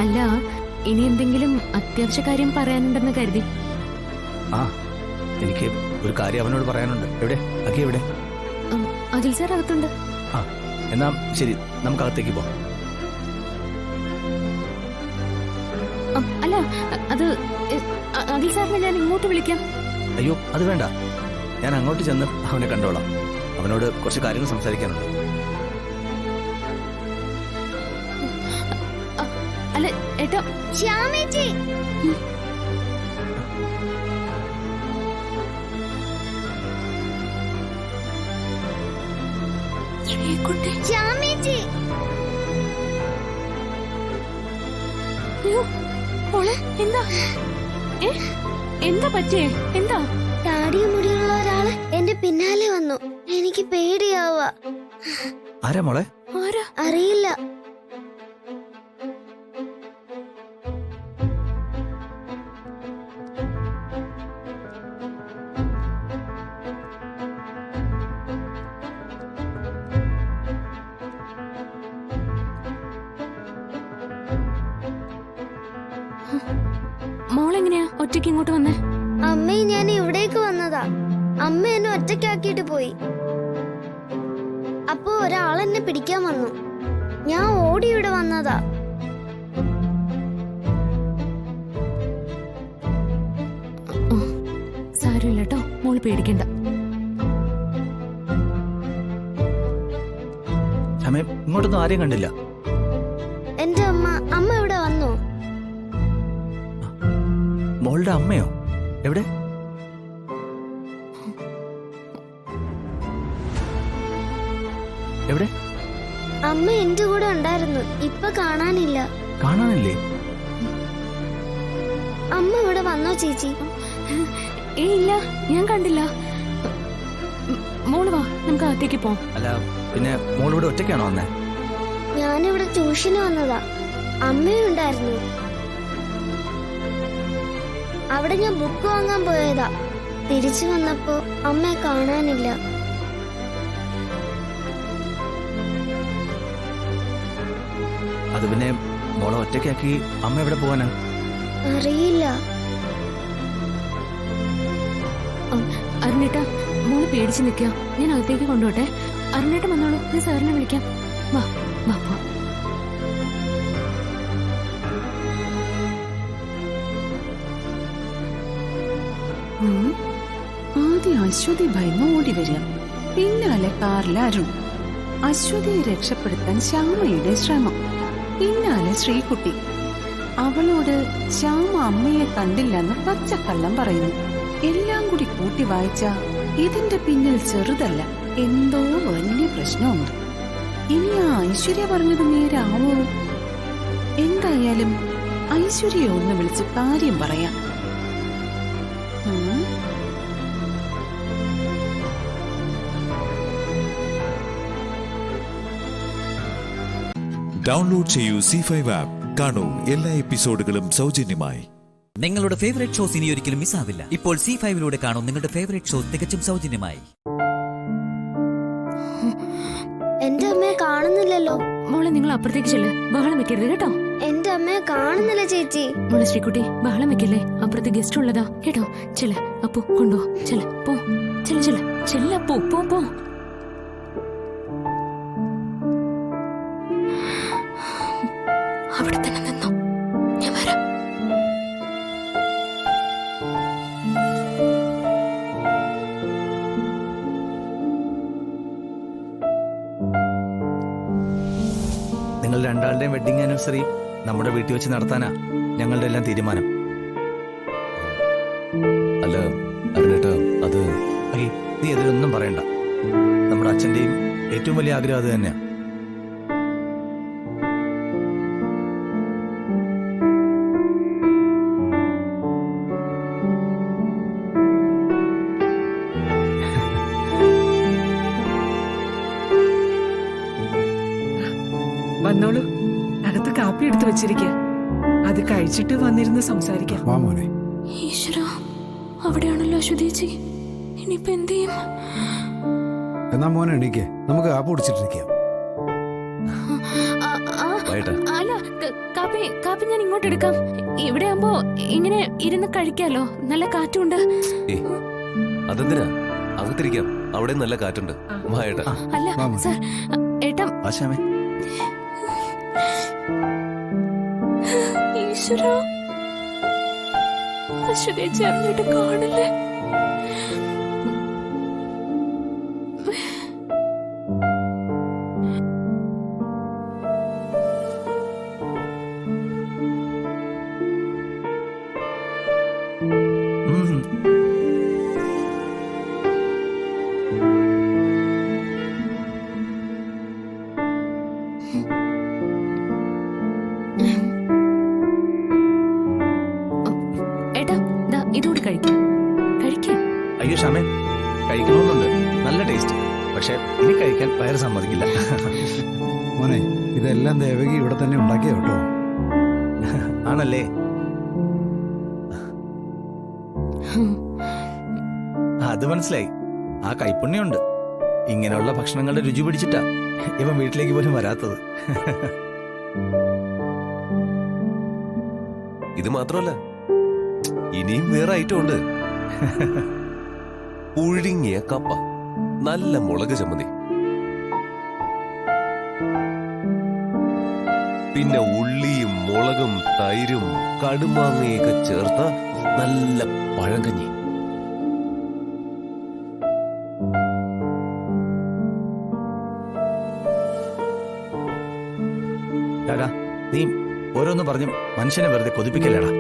അല്ല, ഇനി എന്തെങ്കിലും അത്യാവശ്യ കാര്യം പറയാനുണ്ടെന്ന് കരുതി. എനിക്ക് ഒരു കാര്യം അവനോട് പറയാനുണ്ട്. എവിടെ അക്കി? എവിടെ? അഖിൽ സാർ അകത്തുണ്ട്. എന്നാ ശരി, നമുക്ക് അകത്തേക്ക് പോവാം. അല്ല, അത് അഖിൽ സാറിനെ ഞാൻ ഇങ്ങോട്ട് വിളിക്കാം. അയ്യോ, അത് വേണ്ട. ഞാൻ അങ്ങോട്ട് ചെന്ന് അവനെ കണ്ടോളാം. അവനോട് കുറച്ച് കാര്യങ്ങൾ സംസാരിക്കാനുണ്ട്. അല്ല ഏട്ടാ. ശ്യാമേച്ചി, ശ്യാമേച്ചി. എന്താ എന്താ പറ്റേ? എന്താ? താടിയ മുടിയുള്ള ഒരാള് എന്റെ പിന്നാലെ വന്നു. എനിക്ക് പേടിയാവാ. ആരാ മോളെ? അറിയില്ല. മോളെങ്ങനെയാ ഒറ്റയ്ക്ക് ഇങ്ങോട്ട് വന്നേ? അമ്മയും ഞാൻ ഇവിടേക്ക് വന്നതാ. അമ്മ എന്നെ ഒറ്റയ്ക്കാക്കിയിട്ട് പോയി. അപ്പോ ഒരാളെന്നെ പിടിക്കാൻ വന്നു. ഞാൻ ഓടി ഇവിടെ വന്നതാ. സാരമില്ല കേട്ടോ, മോള് പേടിക്കണ്ട. ഇങ്ങോട്ടൊന്നും ആരെയും കണ്ടില്ല. എന്റെ അമ്മ ഇവിടെ വന്നോ? മോളുടെ അമ്മയോ? എവിടെ? എവിടെ? അമ്മ എന്റെ കൂടെ ഉണ്ടായിരുന്നു. ഇപ്പൊ കാണാനില്ല. കാണാനില്ലേ? അമ്മ ഇവിടെ വന്നോ ചേച്ചി? ഇല്ല, ഞാൻ കണ്ടില്ല. മോള് വാ, നമുക്ക് അകത്തേക്ക് പോവാം. അല്ല, പിന്നെ മോളിവിടെ ഒറ്റയ്ക്കാണോ വന്നേ? ഞാനിവിടെ ട്യൂഷന് വന്നതാ. അമ്മയും ഉണ്ടായിരുന്നു. അവിടെ ഞാൻ ബുക്ക് വാങ്ങാൻ പോയതാ. തിരിച്ചു വന്നപ്പോ അമ്മയെ കാണാനില്ല. അത് പിന്നെ മോളെ ഒറ്റയ്ക്കാക്കി അമ്മ എവിടെ പോവാനാ? അറിയില്ല. അരുണേട്ടാ, മോള് പേടിച്ച് നിൽക്കുക. ഞാൻ അകത്തേക്ക് കൊണ്ടുപോട്ടെ. അരുണേട്ട വന്നോളൂ, ഞാൻ സാറിനെ വിളിക്കാം. വാ വാ വാ. ആദ്യം അശ്വതി ഭയന്ന് ഓടി വരിക, പിന്നാലെ കാറിൽ അരുൺ. അശ്വതിയെ രക്ഷപ്പെടുത്താൻ ശ്യാമയുടെ ശ്രമം, പിന്നാലെ ശ്രീകുട്ടി. അവളോട് ശ്യാമ അമ്മയെ കണ്ടില്ലെന്ന് പച്ചക്കള്ളം പറയുന്നു. എല്ലാം കൂടി കൂട്ടി വായിച്ച ഇതിന്റെ പിന്നിൽ ചെറുതല്ല, എന്തോ വലിയ പ്രശ്നമുണ്ട്. ഇനി ആ ഐശ്വര്യ പറഞ്ഞത് നേരാവോ? എന്തായാലും ഐശ്വര്യ ഒന്ന് വിളിച്ച് കാര്യം പറയാം. ഡൗൺലോഡ് ചെയ്യൂ C5 ആപ്പ്. കാണൂ എല്ലാ എപ്പിസോഡുകളും സൗജന്യമായി. നിങ്ങളുടെ ഫേവറേറ്റ് ഷോസ് ഇനി ഒരിക്കലും മിസ്സാവില്ല. ഇപ്പോൾ C5 കാണൂ നിങ്ങളുടെ ഫേവറേറ്റ് ഷോ തികച്ചും സൗജന്യമായി. എന്റെ അമ്മയെ കാണുന്നില്ലല്ലോ. മോളെ, നിങ്ങൾ അപ്പുറത്തേക്ക് ചെല്ല്. ബഹളം വെക്കരുത് കേട്ടോ. എന്റെ അമ്മയെ കാണുന്നില്ല ചേച്ചി. മോളെ ശ്രീകുട്ടി, ബഹളം വെക്കല്ലേ. അപ്പുറത്ത് ഗസ്റ്റ് ഉള്ളതാ കേട്ടോ. ചെല്ല അപ്പു, കൊണ്ടുപോ. ചെല്ല, പോ. ചെല്ല ചെല്ല ചെല്ല അപ്പു, പോ പോ. രണ്ടാളുടെയും വെഡിങ് ആനിവേഴ്സറി നമ്മുടെ വീട്ടിൽ വെച്ച് നടത്താനാ ഞങ്ങളുടെ എല്ലാം തീരുമാനം. അല്ല അരുണേട്ടാ, അത് നീ അതിലൊന്നും പറയണ്ട. നമ്മുടെ അച്ഛന്റെയും ഏറ്റവും വലിയ ആഗ്രഹം അത് തന്നെയാ. വന്നോളൂ, അകത്ത് കാപ്പി എടുത്ത് വെച്ചിരിക്കുക. അത് കഴിച്ചിട്ട് വന്നിരുന്ന് സംസാരിക്കാം. ഈശ്വരാ, അവിടെയാണല്ലോ അശ്വതീച്ചി. ഇനിയിപ്പോ എന്ത് ചെയ്യും? എന്നാ മോനെ എണീക്കേ, നമുക്ക് കാപ്പ് കുടിച്ചിട്ടിരിക്കാം. അല്ല, കാപ്പി ഞാൻ ഇങ്ങോട്ട് എടുക്കാം. ഇവിടെ ആവുമ്പോ ഇങ്ങനെ ഇരുന്ന് കഴിക്കാലോ, നല്ല കാറ്റുണ്ട്. അതെന്തിനാ? അകത്തിരിക്കാം, അവിടെ നല്ല കാറ്റുണ്ട്. അല്ല സാർ, ഏട്ടാ. ഈശ്വരാ, അശ്വതീച്ചി അറിഞ്ഞിട്ട് കാണില്ലേ? ഇതുകൂടി കഴിക്കാം. അയ്യോ ഷാമേ, കഴിക്കണമെന്നുണ്ട്. നല്ല ടേസ്റ്റ്. പക്ഷെ ഇനി കഴിക്കാൻ വയറ് സമ്മതിക്കില്ല. മോനെ, ഇതെല്ലാം ദേവകി ഇവിടെ തന്നെ ഉണ്ടാക്കിയ കേട്ടോ. ആണല്ലേ? അത് മനസ്സിലായി. ആ കൈപ്പുണ്യമുണ്ട്. ഇങ്ങനെയുള്ള ഭക്ഷണങ്ങളുടെ രുചി പിടിച്ചിട്ടാ ഇവൻ വീട്ടിലേക്ക് പോലും വരാത്തത്. ഇത് മാത്രമല്ല, ഇനിയും വേറെ ഐറ്റം ഉണ്ട്. പുഴുങ്ങിയ കപ്പ, നല്ല മുളക് ചമ്മന്തി, പിന്നെ ഉള്ളിയും മുളകും തൈരും കടുമാങ്ങയൊക്കെ ചേർത്ത നല്ല പഴങ്കഞ്ഞി. നീ ഓരോന്ന് പറഞ്ഞ് മനുഷ്യനെ വെറുതെ കൊതിപ്പിക്കല്ലേടാ.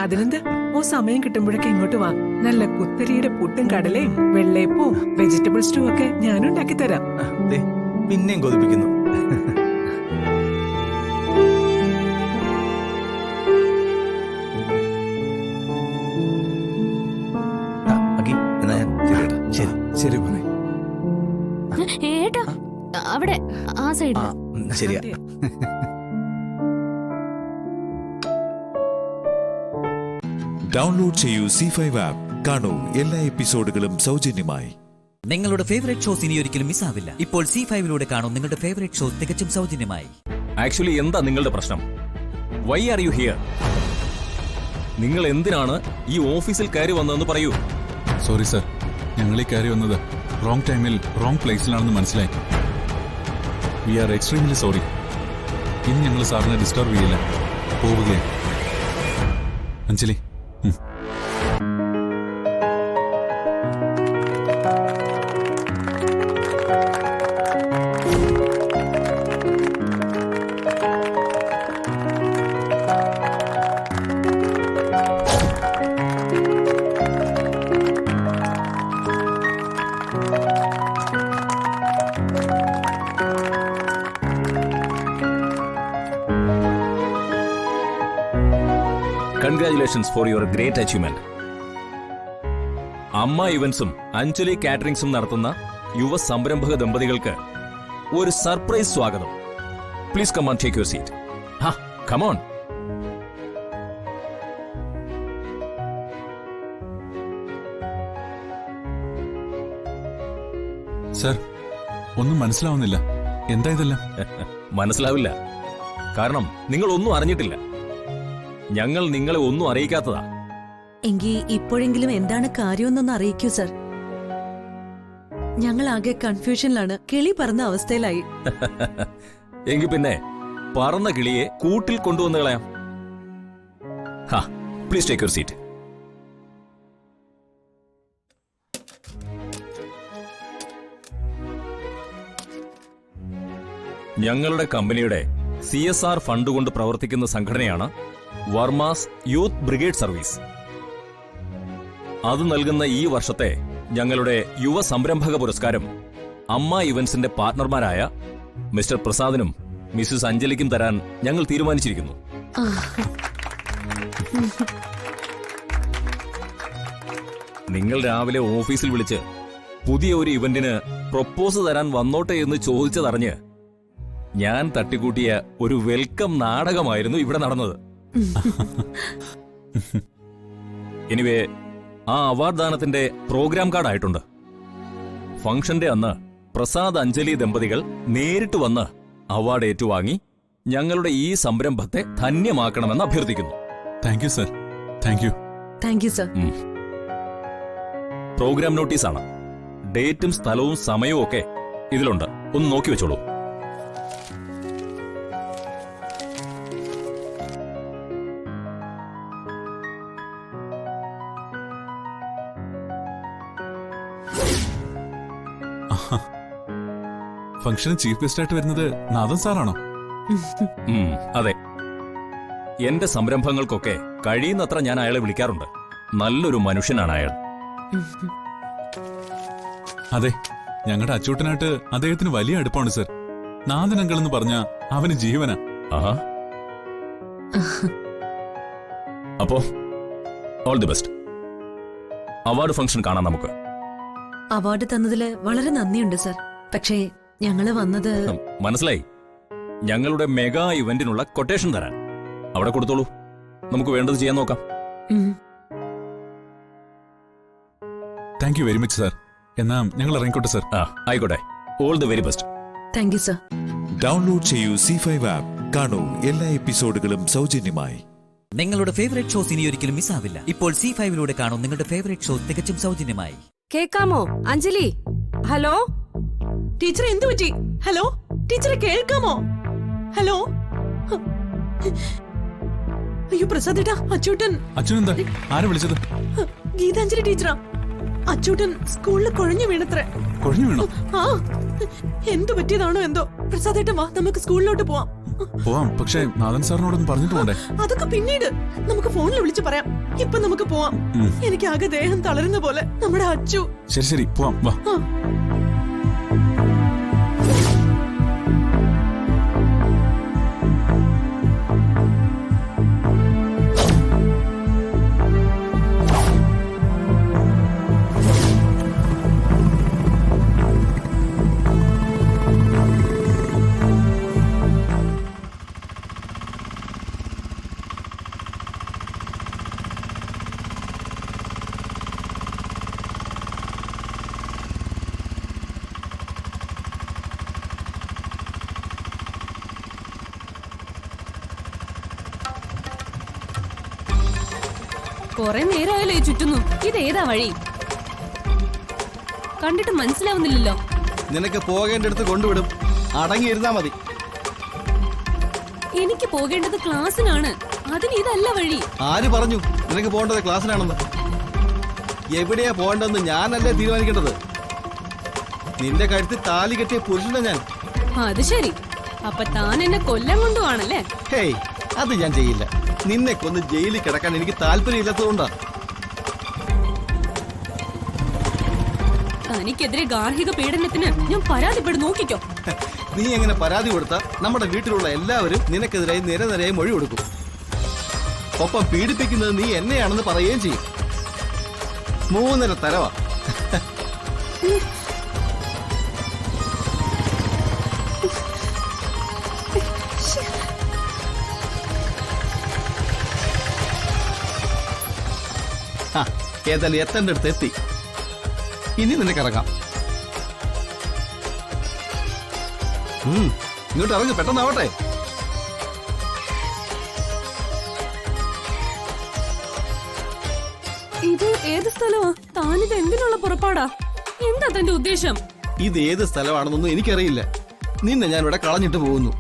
അതിനെന്താ, ഓ സമയം കിട്ടുമ്പോഴൊക്കെ ഇങ്ങോട്ട് വാ. നല്ല കുത്തരിയുടെ പുട്ടും കടലയും വെള്ളയപ്പവും വെജിറ്റബിൾ സ്റ്റൂ ഒക്കെ ഞാനും ഉണ്ടാക്കി തരാം. പിന്നെയും കൊതിപ്പിക്കുന്നു. ശരി മോനെ. ഏട്ടാ, അവിടെ ആ സൈഡിൽ. ശരിയാ. ഡൗൺലോഡ് ചെയ്യൂ C5 ആപ്പ്. കാണൂ എല്ലാ എപ്പിസോഡുകളും സൗജന്യമായി. നിങ്ങളുടെ ഫേവറേറ്റ് ഷോസ് ഇനി ഒരിക്കലും മിസ്സാവില്ല. ഇപ്പോൾ C5 കാണൂ നിങ്ങളുടെ ഫേവറേറ്റ് ഷോസ് തികച്ചും സൗജന്യമായി. ആക്ച്വലി എന്താ നിങ്ങളുടെ പ്രശ്നം? Why are you here? നിങ്ങൾ എന്തിനാണ് ഈ ഓഫീസിൽ കയറി വന്നതെന്ന് പറയൂ. സോറി സർ, ഞങ്ങൾ ഈ കയറി വന്നത് റോങ് ടൈമിൽ റോങ് പ്ലേസിലാണെന്ന് മനസ്സിലായി. We are extremely sorry. ഇനി ഞങ്ങൾ സാറിനെ ഡിസ്റ്റർബ് ചെയ്യില്ല. പോവുകയാണ്. Anjali, congratulations for your great achievement. അമ്മ ഇവന്റ്സും അഞ്ജലി കാറ്ററിംഗ്സും നടത്തുന്ന യുവ സംരംഭക ദമ്പതികൾക്ക് ഒരു സർപ്രൈസ് സ്വാഗതം. Please come on, take your seat. Come on. Sir, ഒന്നും മനസ്സിലാവുന്നില്ല. എന്താ ഇതെല്ലാം? മനസ്സിലാവില്ല, കാരണം നിങ്ങൾ ഒന്നും അറിഞ്ഞിട്ടില്ല. ഞങ്ങൾ നിങ്ങളെ ഒന്നും അറിയിക്കാത്തതാ. എങ്കിൽ ഇപ്പോഴെങ്കിലും എന്താണ് കാര്യമെന്നൊന്ന് അറിയിക്കൂ സർ. ഞങ്ങൾ ആകെ കൺഫ്യൂഷനിലാണ്. കിളി പറന്ന അവസ്ഥയിലായി. എങ്കിൽ പിന്നെ പറന്ന കിളിയെ കൂട്ടിൽ കൊണ്ടുവന്ന് കളയാം. Please take your seat. ഞങ്ങളുടെ കമ്പനിയുടെ CSR ഫണ്ട് കൊണ്ട് പ്രവർത്തിക്കുന്ന സംഘടനയാണ് വർമാസ് യൂത്ത് ബ്രിഗേഡ് സർവീസ്. അത് നൽകുന്ന ഈ വർഷത്തെ ഞങ്ങളുടെ യുവ സംരംഭക പുരസ്കാരം അമ്മ ഇവന്റ്സിന്റെ പാർട്ണർമാരായ മിസ്റ്റർ പ്രസാദിനും മിസ്സിസ് അഞ്ജലിക്കും തരാൻ ഞങ്ങൾ തീരുമാനിച്ചിരിക്കുന്നു. നിങ്ങൾ രാവിലെ ഓഫീസിൽ വിളിച്ച് പുതിയ ഒരു ഇവന്റിന് പ്രൊപ്പോസ് തരാൻ വന്നോട്ടെ എന്ന് ചോദിച്ചതറിഞ്ഞ് ഞാൻ തട്ടിക്കൂട്ടിയ ഒരു വെൽക്കം നാടകമായിരുന്നു ഇവിടെ നടന്നത്. എനിവേ, ആ അവാർഡ് ദാനത്തിന്റെ പ്രോഗ്രാം കാർഡ് ആയിട്ടുണ്ട്. ഫംഗ്ഷന്റെ അന്ന് പ്രസാദ് അഞ്ജലി ദമ്പതികൾ നേരിട്ട് വന്ന് അവാർഡ് ഏറ്റുവാങ്ങി ഞങ്ങളുടെ ഈ സംരംഭത്തെ ധന്യമാക്കണമെന്ന് അഭ്യർത്ഥിക്കുന്നു. Thank you sir. Thank you. Thank you sir. Programme നോട്ടീസാണ്. ഡേറ്റും സ്ഥലവും സമയവും ഒക്കെ ഇതിലുണ്ട്. ഒന്ന് നോക്കി വെച്ചോളൂ. ഫംഗ്ഷന് ചീഫ് ഗസ്റ്റ് ആയിട്ട് വരുന്നത് നാഥൻ സാറാണോ? അതെ. എന്റെ സംരംഭങ്ങൾക്കൊക്കെ കഴിയുന്നത്ര ഞാൻ അയാളെ വിളിക്കാറുണ്ട്. നല്ലൊരു മനുഷ്യനാണ് അയാൾ. അതെ, ഞങ്ങളുടെ അച്ചൂട്ടനായിട്ട് അദ്ദേഹത്തിന് വലിയ അടുപ്പമാണ് സർ. നാഥൻ അങ്കിൾ എന്ന് പറഞ്ഞ അവന് ജീവനാ. അപ്പോ all the best. Award function കാണാം നമുക്ക്. അവാർഡ് തന്നതില് വളരെ നന്ദിയുണ്ട് സർ. പക്ഷേ ഞങ്ങള് വന്നത് മനസ്സിലായി. ഞങ്ങളുടെ മെഗാ ഇവന്റിനുള്ള കൊട്ടേഷൻ തരാൻ അവിടെ കൊടുത്തോളൂ. നമുക്ക് വേണ്ടത് ചെയ്യാൻ നോക്കാം. Thank you very much sir. എന്നാ ഞങ്ങൾ ഇറങ്ങിക്കോട്ടെ സർ. ആയിക്കോട്ടെ. All the very best. Thank you sir. Download ചെയ്യൂ C5 ആപ്പ്. കാണൂ എല്ലാ എപ്പിസോഡുകളും സൗജന്യമായി. നിങ്ങളുടെ ഫേവറേറ്റ് ഷോസ് ഇനി ഒരിക്കലും മിസ്സാവില്ല. ഇപ്പോൾ C5 കാണൂ നിങ്ങളുടെ ഫേവറേറ്റ് ഷോ തികച്ചും സൗജന്യമായി. കേൾക്കാമോ അഞ്ജലി? ഹലോ ടീച്ചർ, എന്തു പറ്റി? ഹലോ ടീച്ചറെ, കേൾക്കാമോ? ഹലോ. അയ്യോ പ്രസാദ് ഏട്ടാ, അച്ചൂട്ടൻ. അച്ഛൻ എന്താ? ആരെ വിളിച്ചത്? ഗീതാഞ്ജലി ടീച്ചറാ. അച്ചൂട്ടൻ സ്കൂളിൽ കുഴഞ്ഞു വീണത്രേ. കുഴഞ്ഞു വീണോ? ആ, എന്തു പറ്റിയതാണോ എന്തോ. പ്രസാദ് ഏട്ടാ വാ, നമുക്ക് സ്കൂളിലോട്ട് പോവാം. പോവാം, പക്ഷേ നാഥൻ സാറിനോടൊന്ന് പറഞ്ഞിട്ട് പോണ്ടേ? അതൊക്കെ പിന്നീട് നമുക്ക് ഫോണിൽ വിളിച്ച് പറയാം. ഇപ്പൊ നമുക്ക് പോവാം. എനിക്ക് ആകെ ദേഹം തളരുന്ന പോലെ. നമ്മുടെ അച്ചു. ശരി ശരി, പോവാം വാ. കൊറേ നേരമായല്ലോ ഈ ചുറ്റുന്നു. ഇതേതാ വഴി? കണ്ടിട്ട് മനസ്സിലാവുന്നില്ലല്ലോ. നിനക്ക് പോകേണ്ടടുത്ത് കൊണ്ടുവിടും. അടങ്ങിയിരുന്നാ മതി. എനിക്ക് പോകേണ്ടത് ക്ലാസ്സിനാണ്. അതിന് ഇതല്ല വഴി. ആര് പറഞ്ഞു നിനക്ക് പോകേണ്ടത് ക്ലാസ്സിനാണെന്ന്? എവിടെയാ പോകേണ്ടതെന്ന് ഞാനല്ലേ തീരുമാനിക്കേണ്ടത്. നിന്റെ കഴുത്തിൽ താലി കെട്ടിയ പുരുഷനാ ഞാൻ. അത് ശരി. അപ്പൊ താൻ എന്നെ കൊല്ലം കൊണ്ടുവാണല്ലേ? ഹേയ്, അത് ഞാൻ ചെയ്യില്ല. നിന്നെ കൊന്ന് ജയിലിൽ കിടക്കാൻ എനിക്ക് താല്പര്യമില്ലാത്തതുകൊണ്ടാ. തനിക്കെതിരെ ഗാർഹിക പീഡനത്തിന് ഞാൻ പരാതിപ്പെടും, നോക്കിക്കോ. നീ എങ്ങനെ പരാതി കൊടുത്താ നമ്മുടെ വീട്ടിലുള്ള എല്ലാവരും നിനക്കെതിരായി നിരനിരയായി മൊഴി കൊടുക്കും. ഒപ്പം പീഡിപ്പിക്കുന്നത് നീ എന്നെയാണെന്ന് പറയുകയും ചെയ്യും. 3 തരവാ. ഏതായാലും എത്തേണ്ട അടുത്ത് എത്തി. ഇനി നിനക്ക് ഇറങ്ങാം. ഇങ്ങോട്ട് ഇറങ്ങി, പെട്ടെന്നാവട്ടെ. ഇത് ഏത് സ്ഥലമാ? താനിത് എന്തിനുള്ള പുറപ്പാടാ? എന്താ തന്റെ ഉദ്ദേശം? ഇത് ഏത് സ്ഥലമാണെന്നൊന്നും എനിക്കറിയില്ല. നിന്നെ ഞാൻ ഇവിടെ കളഞ്ഞിട്ട് പോകുന്നു.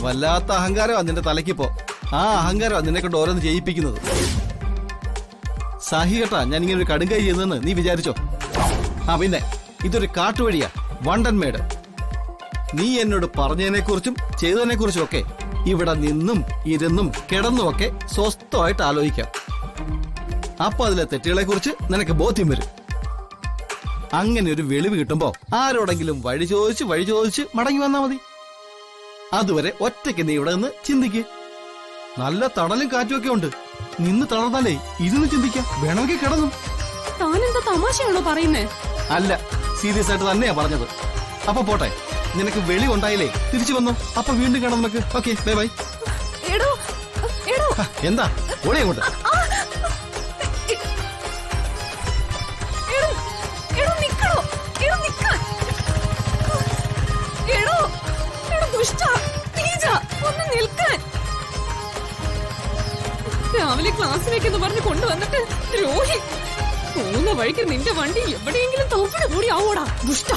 വല്ലാത്ത അഹങ്കാരമാ നിന്റെ തലയ്ക്കിപ്പോ. ആ അഹങ്കാരമാ നിന്നെ കൊണ്ട് ഓരോന്ന് ചെയ്യിപ്പിക്കുന്നത്. സാഹി കേട്ടാ ഞാൻ ഇങ്ങനെ ഒരു കടുങ്കൈ ചെയ്യുന്നെന്ന് നീ വിചാരിച്ചോ? പിന്നെ ഇതൊരു കാട്ടുവഴിയാ, വണ്ടൻമേട്. നീ എന്നോട് പറഞ്ഞതിനെ കുറിച്ചും ചെയ്തതിനെ കുറിച്ചും ഒക്കെ ഇവിടെ നിന്നും ഇരുന്നും കിടന്നുമൊക്കെ സ്വസ്ഥമായിട്ട് ആലോചിക്കാം. അപ്പൊ അതിലെ തെറ്റുകളെ കുറിച്ച് നിനക്ക് ബോധ്യം വരും. അങ്ങനെ ഒരു വെളിവ് കിട്ടുമ്പോ ആരോടെങ്കിലും വഴി ചോദിച്ച് മടങ്ങി വന്നാ മതി. അതുവരെ ഒറ്റയ്ക്ക് നീ ഇവിടെ നിന്ന് ചിന്തിക്ക്. നല്ല തണലും കാറ്റും ഒക്കെ ഉണ്ട്. നിന്ന് തളർന്നാലേ ഇരുന്ന് ചിന്തിക്കാം. വേണമെങ്കിൽ കിടന്നു. താനെന്താ തമാശയാണോ പറയുന്നേ? അല്ല, സീരിയസ് ആയിട്ട് തന്നെയാ പറഞ്ഞത്. അപ്പൊ പോട്ടെ, നിനക്ക് വെളി ഉണ്ടായില്ലേ, തിരിച്ചു വന്നു. അപ്പൊ വീണ്ടും കാണാം നമുക്ക്. Okay, bye bye. എന്താ ഓടി അങ്ങോട്ട്? രാവിലെ ക്ലാസ്സിലേക്കെന്ന് പറഞ്ഞ് കൊണ്ടുവന്നിട്ട് ദ്രോഹി. പോകുന്ന വഴിക്ക് നിന്റെ വണ്ടി എവിടെയെങ്കിലും തോപ്പിന് കൂടി ആവോടാ ദുഷ്ട.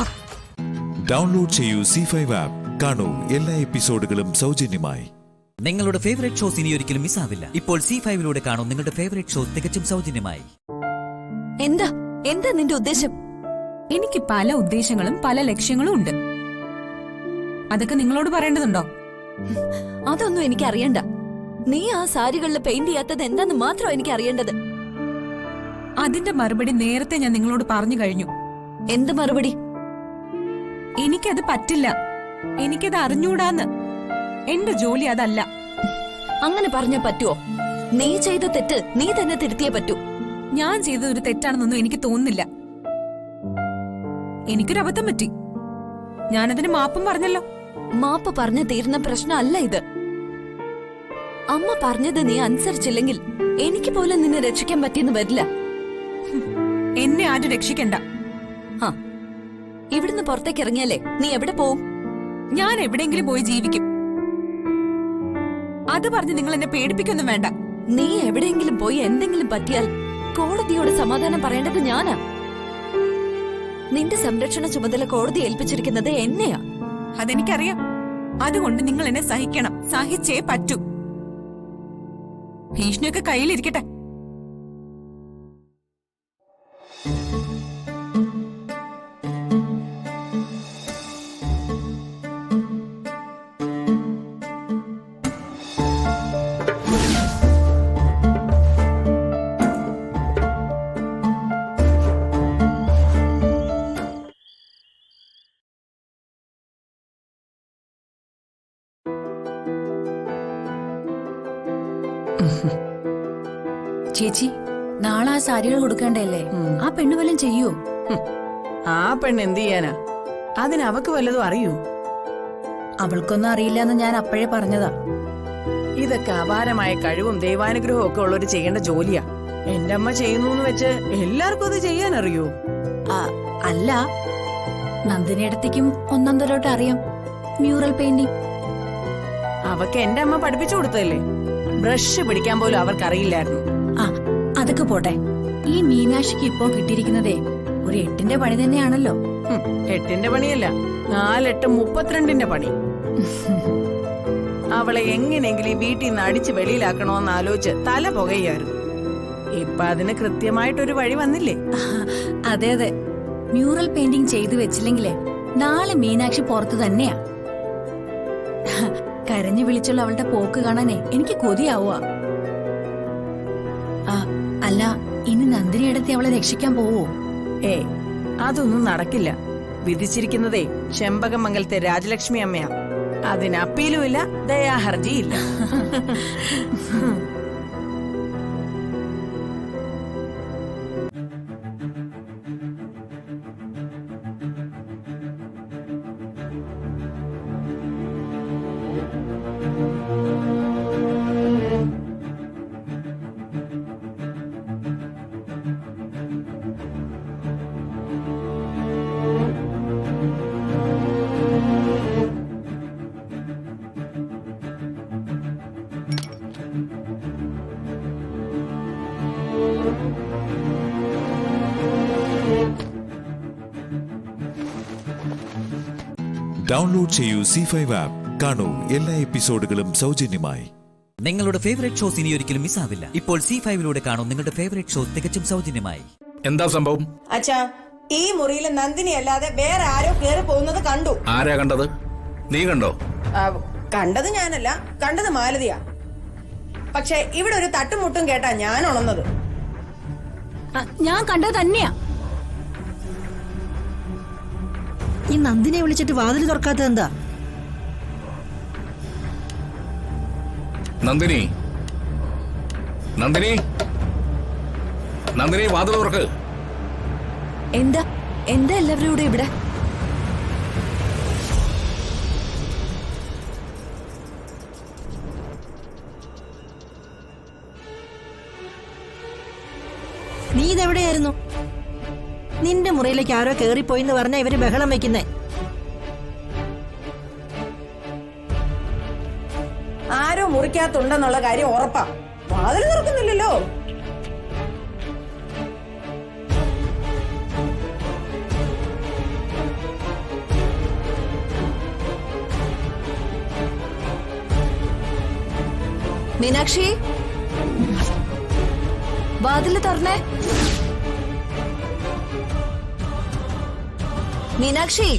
ഡൗൺലോഡ് ചെയ്യൂ C5 ആപ്പ്. കാണൂ എല്ലാ എപ്പിസോഡുകളും സൗജന്യമായി. നിങ്ങളുടെ ഫേവറേറ്റ് ഷോസ് ഇനി ഒരിക്കലും മിസ്സാവില്ല. ഇപ്പോൾ C5 കാണൂ നിങ്ങളുടെ ഫേവറേറ്റ് ഷോ തികച്ചും സൗജന്യമായി. എന്താ എന്താ നിന്റെ ഉദ്ദേശം? എനിക്ക് പല ഉദ്ദേശങ്ങളും പല ലക്ഷ്യങ്ങളും ഉണ്ട്. അതൊക്കെ നിങ്ങളോട് പറയേണ്ടതുണ്ടോ? അതൊന്നും എനിക്ക് അറിയണ്ട. നീ ആ സാരികളിൽ പെയിന്റ് ചെയ്യാത്തത് എന്താന്ന് മാത്രം എനിക്ക് അറിയേണ്ടത്. അതിന്റെ മറുപടി നേരത്തെ ഞാൻ നിങ്ങളോട് പറഞ്ഞു കഴിഞ്ഞു. എന്ത് മറുപടി? എനിക്കത് പറ്റില്ല, എനിക്കത് അറിഞ്ഞൂടാന്ന്. എന്റെ ജോലി അതല്ല. അങ്ങനെ പറഞ്ഞാ പറ്റുമോ? നീ ചെയ്ത തെറ്റ് നീ തന്നെ തിരുത്തിയേ പറ്റൂ. ഞാൻ ചെയ്തത് ഒരു തെറ്റാണെന്നൊന്നും എനിക്ക് തോന്നുന്നില്ല. എനിക്കൊരു അബദ്ധം പറ്റി, ഞാനതിന് മാപ്പും പറഞ്ഞല്ലോ. മാപ്പ് പറഞ്ഞു തീർന്ന പ്രശ്നമല്ല ഇത്. അമ്മ പറഞ്ഞത് നീ അനുസരിച്ചില്ലെങ്കിൽ എനിക്ക് പോലും നിന്നെ രക്ഷിക്കാൻ പറ്റിയെന്ന് വരില്ല. എന്നെ ആരും രക്ഷിക്കണ്ട. ഇവിടുന്ന് പുറത്തേക്ക് ഇറങ്ങിയാലേ നീ എവിടെ പോവും? ഞാൻ എവിടെയെങ്കിലും പോയി ജീവിക്കും. അത് പറഞ്ഞ് നിങ്ങൾ എന്നെ പേടിപ്പിക്കൊന്നും വേണ്ട. നീ എവിടെയെങ്കിലും പോയി എന്തെങ്കിലും പറ്റിയാൽ കോടതിയോട് സമാധാനം പറയേണ്ടത് ഞാനാ. നിന്റെ സംരക്ഷണ ചുമതല കോടതി ഏൽപ്പിച്ചിരിക്കുന്നത് എന്നെയാ. അതെനിക്കറിയാം. അതുകൊണ്ട് നിങ്ങൾ എന്നെ സഹിക്കണം, സഹിച്ചേ പറ്റൂ. ഭീഷണിയൊക്കെ കയ്യിലിരിക്കട്ടെ. ചേച്ചി, നാളെ ആ സാരികൾ കൊടുക്കണ്ടല്ലേ? ആ പെണ്ണ് വല്ലതും ചെയ്യൂ? ആ പെണ്ണ് എന്ത് ചെയ്യാനാ? അതിന് അവക്ക് വല്ലതും അറിയൂ? അവൾക്കൊന്നും അറിയില്ലെന്ന് ഞാൻ അപ്പോഴേ പറഞ്ഞതാ. ഇതൊക്കെ അപാരമായ കഴിവും ദൈവാനുഗ്രഹവും ഒക്കെ ഉള്ളവര് ചെയ്യേണ്ട ജോലിയാ. എന്റെ അമ്മ ചെയ്യുന്നു വെച്ച് എല്ലാവർക്കും അത് ചെയ്യാൻ അറിയൂ? അല്ല, നന്ദിനിയടത്തേക്കും ഒന്നാം തരോട്ട് അറിയാം മ്യൂറൽ പെയിന്റിംഗ്. അവക്ക് എന്റെ അമ്മ പഠിപ്പിച്ചു കൊടുത്തല്ലേ. ബ്രഷ് പിടിക്കാൻ പോലും അവർക്കറിയില്ലായിരുന്നു. അതൊക്കെ പോട്ടെ. ഈ മീനാക്ഷിക്ക് ഇപ്പോ കിട്ടിയിരിക്കുന്നതേ ഒരു 8ന്റെ പണി തന്നെയാണല്ലോ. 8ന്റെ പണിയല്ല, 4, 8, 32ന്റെ പണി. അവളെ എങ്ങനെയെങ്കിലും ഈ വീട്ടിൽ നിന്ന് അടിച്ച് വെളിയിലാക്കണോന്ന് ആലോചിച്ച് തല പുകയായിരുന്നു. ഇപ്പൊ അതിന് കൃത്യമായിട്ടൊരു വഴി വന്നില്ലേ? അതെ അതെ, മ്യൂറൽ പെയിന്റിംഗ് ചെയ്തു വെച്ചില്ലെങ്കിലേ നാളെ മീനാക്ഷി പുറത്ത് തന്നെയാ. കരഞ്ഞു വിളിച്ചുള്ള അവളുടെ പോക്ക് കാണാനേ എനിക്ക് കൊതിയാവുക. അല്ല, ഇനി നന്ദിനിയടത്തി അവളെ രക്ഷിക്കാൻ പോവോ? അതൊന്നും നടക്കില്ല. വിധിച്ചിരിക്കുന്നതേ ചെമ്പകമംഗലത്തെ രാജലക്ഷ്മി അമ്മയാ. അതിന് അപ്പീലുമില്ല, ദയാഹർജിയില്ല. ഡൗൺലോഡ് ചെയ്യൂ C5 ആപ്പ്. കാണൂ എല്ലാ എപ്പിസോഡുകളും സൗജന്യമായി. നിങ്ങളുടെ ഫേവറേറ്റ് ഷോസ് ഇനി ഒരിക്കലും മിസ്സാവില്ല. ഇപ്പോൾ C5 കാണൂ നിങ്ങളുടെ ഫേവറേറ്റ് ഷോ തികച്ചും സൗജന്യമായി. എന്താ സംഭവം? അച്ഛാ, ഈ മുറിയിൽ നന്ദിനി അല്ലാതെ വേറെ ആരോ കേറി പോകുന്നത് കണ്ടു. ആരാ കണ്ടത്? നീ കണ്ടോ? കണ്ടത് ഞാനല്ല, കണ്ടത് മാലതിയാ. പക്ഷെ ഇവിടെ ഒരു തട്ടുമുട്ടും കേട്ടാ ഞാൻ ഉണർന്നത്. ഞാൻ കണ്ടത് തന്നെയാ. ഈ നന്ദിനെ വിളിച്ചിട്ട് വാതിൽ തുറക്കാത്തത് എന്താ? നന്ദിനി, നന്ദിനി, നന്ദിനി, വാതിൽ തുറക്ക്. എന്താ എന്താ എല്ലാവരും കൂടെ ഇവിടെ? നീ ഇതെവിടെയായിരുന്നു? നിന്റെ മുറിയിലേക്ക് ആരോ കേറിപ്പോയിന്ന് പറഞ്ഞ ഇവര് ബഹളം വെക്കുന്നേ. ആരോ മുറിക്കകത്തുണ്ടെന്നുള്ള കാര്യം ഉറപ്പാ. വാതിൽ തുറക്കുന്നില്ലല്ലോ. മീനാക്ഷി, വാതില് തുറന്നേ. മീനാക്ഷി,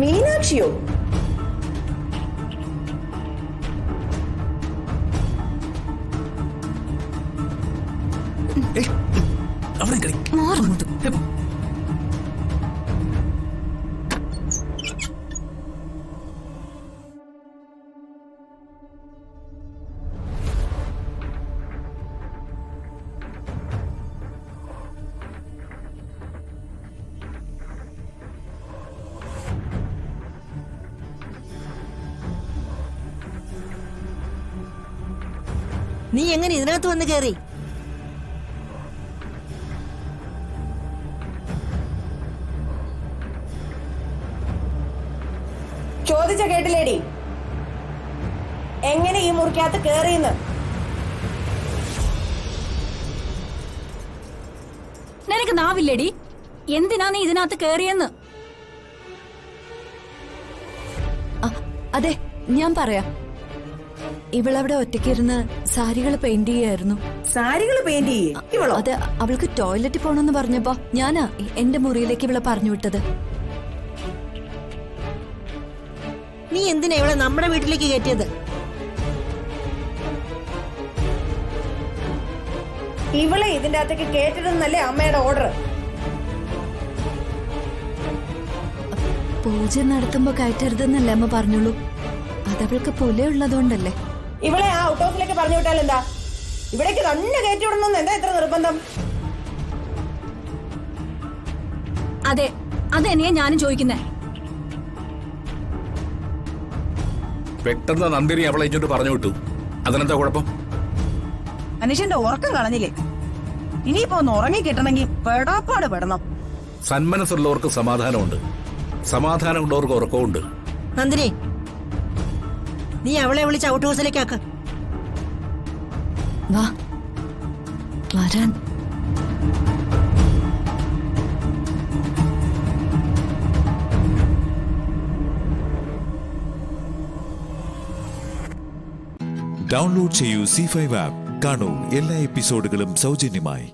മീനാക്ഷിയോ? മാറുമുണ്ട്. നീ എങ്ങനെ ഇതിനകത്ത് വന്ന് കേറി? ചോദിച്ച കേട്ടില്ലേടി? എങ്ങനെ ഈ മുറിക്കകത്ത് കേറിയെന്ന്? നിനക്ക് നാവില്ലേടി? എന്തിനാ നീ ഇതിനകത്ത് കേറിയെന്ന്? അതെ, ഞാൻ പറയാം. ഇവളവിടെ ഒറ്റയ്ക്കിരുന്ന് സാരികൾ പെയിന്റ് ചെയ്യായിരുന്നു. സാരികൾ പെയിന്റ് ചെയ്യേ? അത് അവൾക്ക് ടോയ്ലറ്റിൽ പോണെന്ന് പറഞ്ഞപ്പോ ഞാനാ എന്റെ മുറിയിലേക്ക് ഇവളെ പറഞ്ഞു വിട്ടത്. നീ എന്തിനാ ഇവളെ നമ്മുടെ വീട്ടിലേക്ക് കയറ്റിയത്? ഇവളെ ഇതിന്റെ അകത്തേക്ക് കേറ്റരുതെന്നല്ലേ അമ്മയുടെ ഓർഡർ? പൂജ നടത്തുമ്പോ കയറ്റരുതെന്നല്ലേ അമ്മ പറഞ്ഞോളൂ. അതവൾക്ക് പുലയുള്ളതുകൊണ്ടല്ലേ. ഇവളെ ആ ഔട്ട് ഹൗസിലേക്ക് പറഞ്ഞു വിട്ടാൽ എന്താ? ഇവിടേക്ക് തന്നെ കയറ്റി വിടണമെന്ന് എന്താ ഇത്ര നിർബന്ധം? അതെ, അതെന്നെയാ ഞാനും ചോദിക്കുന്നേ. പെട്ടെന്ന് നന്ദിനി അവളെ ഇങ്ങോട്ട് പറഞ്ഞു വിട്ടു. അതിനെന്താ കുഴപ്പം? മനുഷ്യന്റെ ഉറക്കം കളഞ്ഞില്ലേ? ഇനിയിപ്പോ ഒന്ന് ഉറങ്ങി കിട്ടണമെങ്കിൽ പെടാപ്പാട് പെടണം. സന്മനസ്സുള്ളവർക്ക് സമാധാനമുണ്ട്, സമാധാനമുള്ളവർക്ക് ഉറക്കമുണ്ട്. നന്ദിനി, നീ അവളെ വിളിച്ച് ഔട്ട് ഹൗസിലേക്ക് ആക്ക. വാ, വരാൻ. ഡൗൺലോഡ് ചെയ്യൂ C5 ആപ്പ്. കാണൂ എല്ലാ എപ്പിസോഡുകളും സൗജന്യമായി.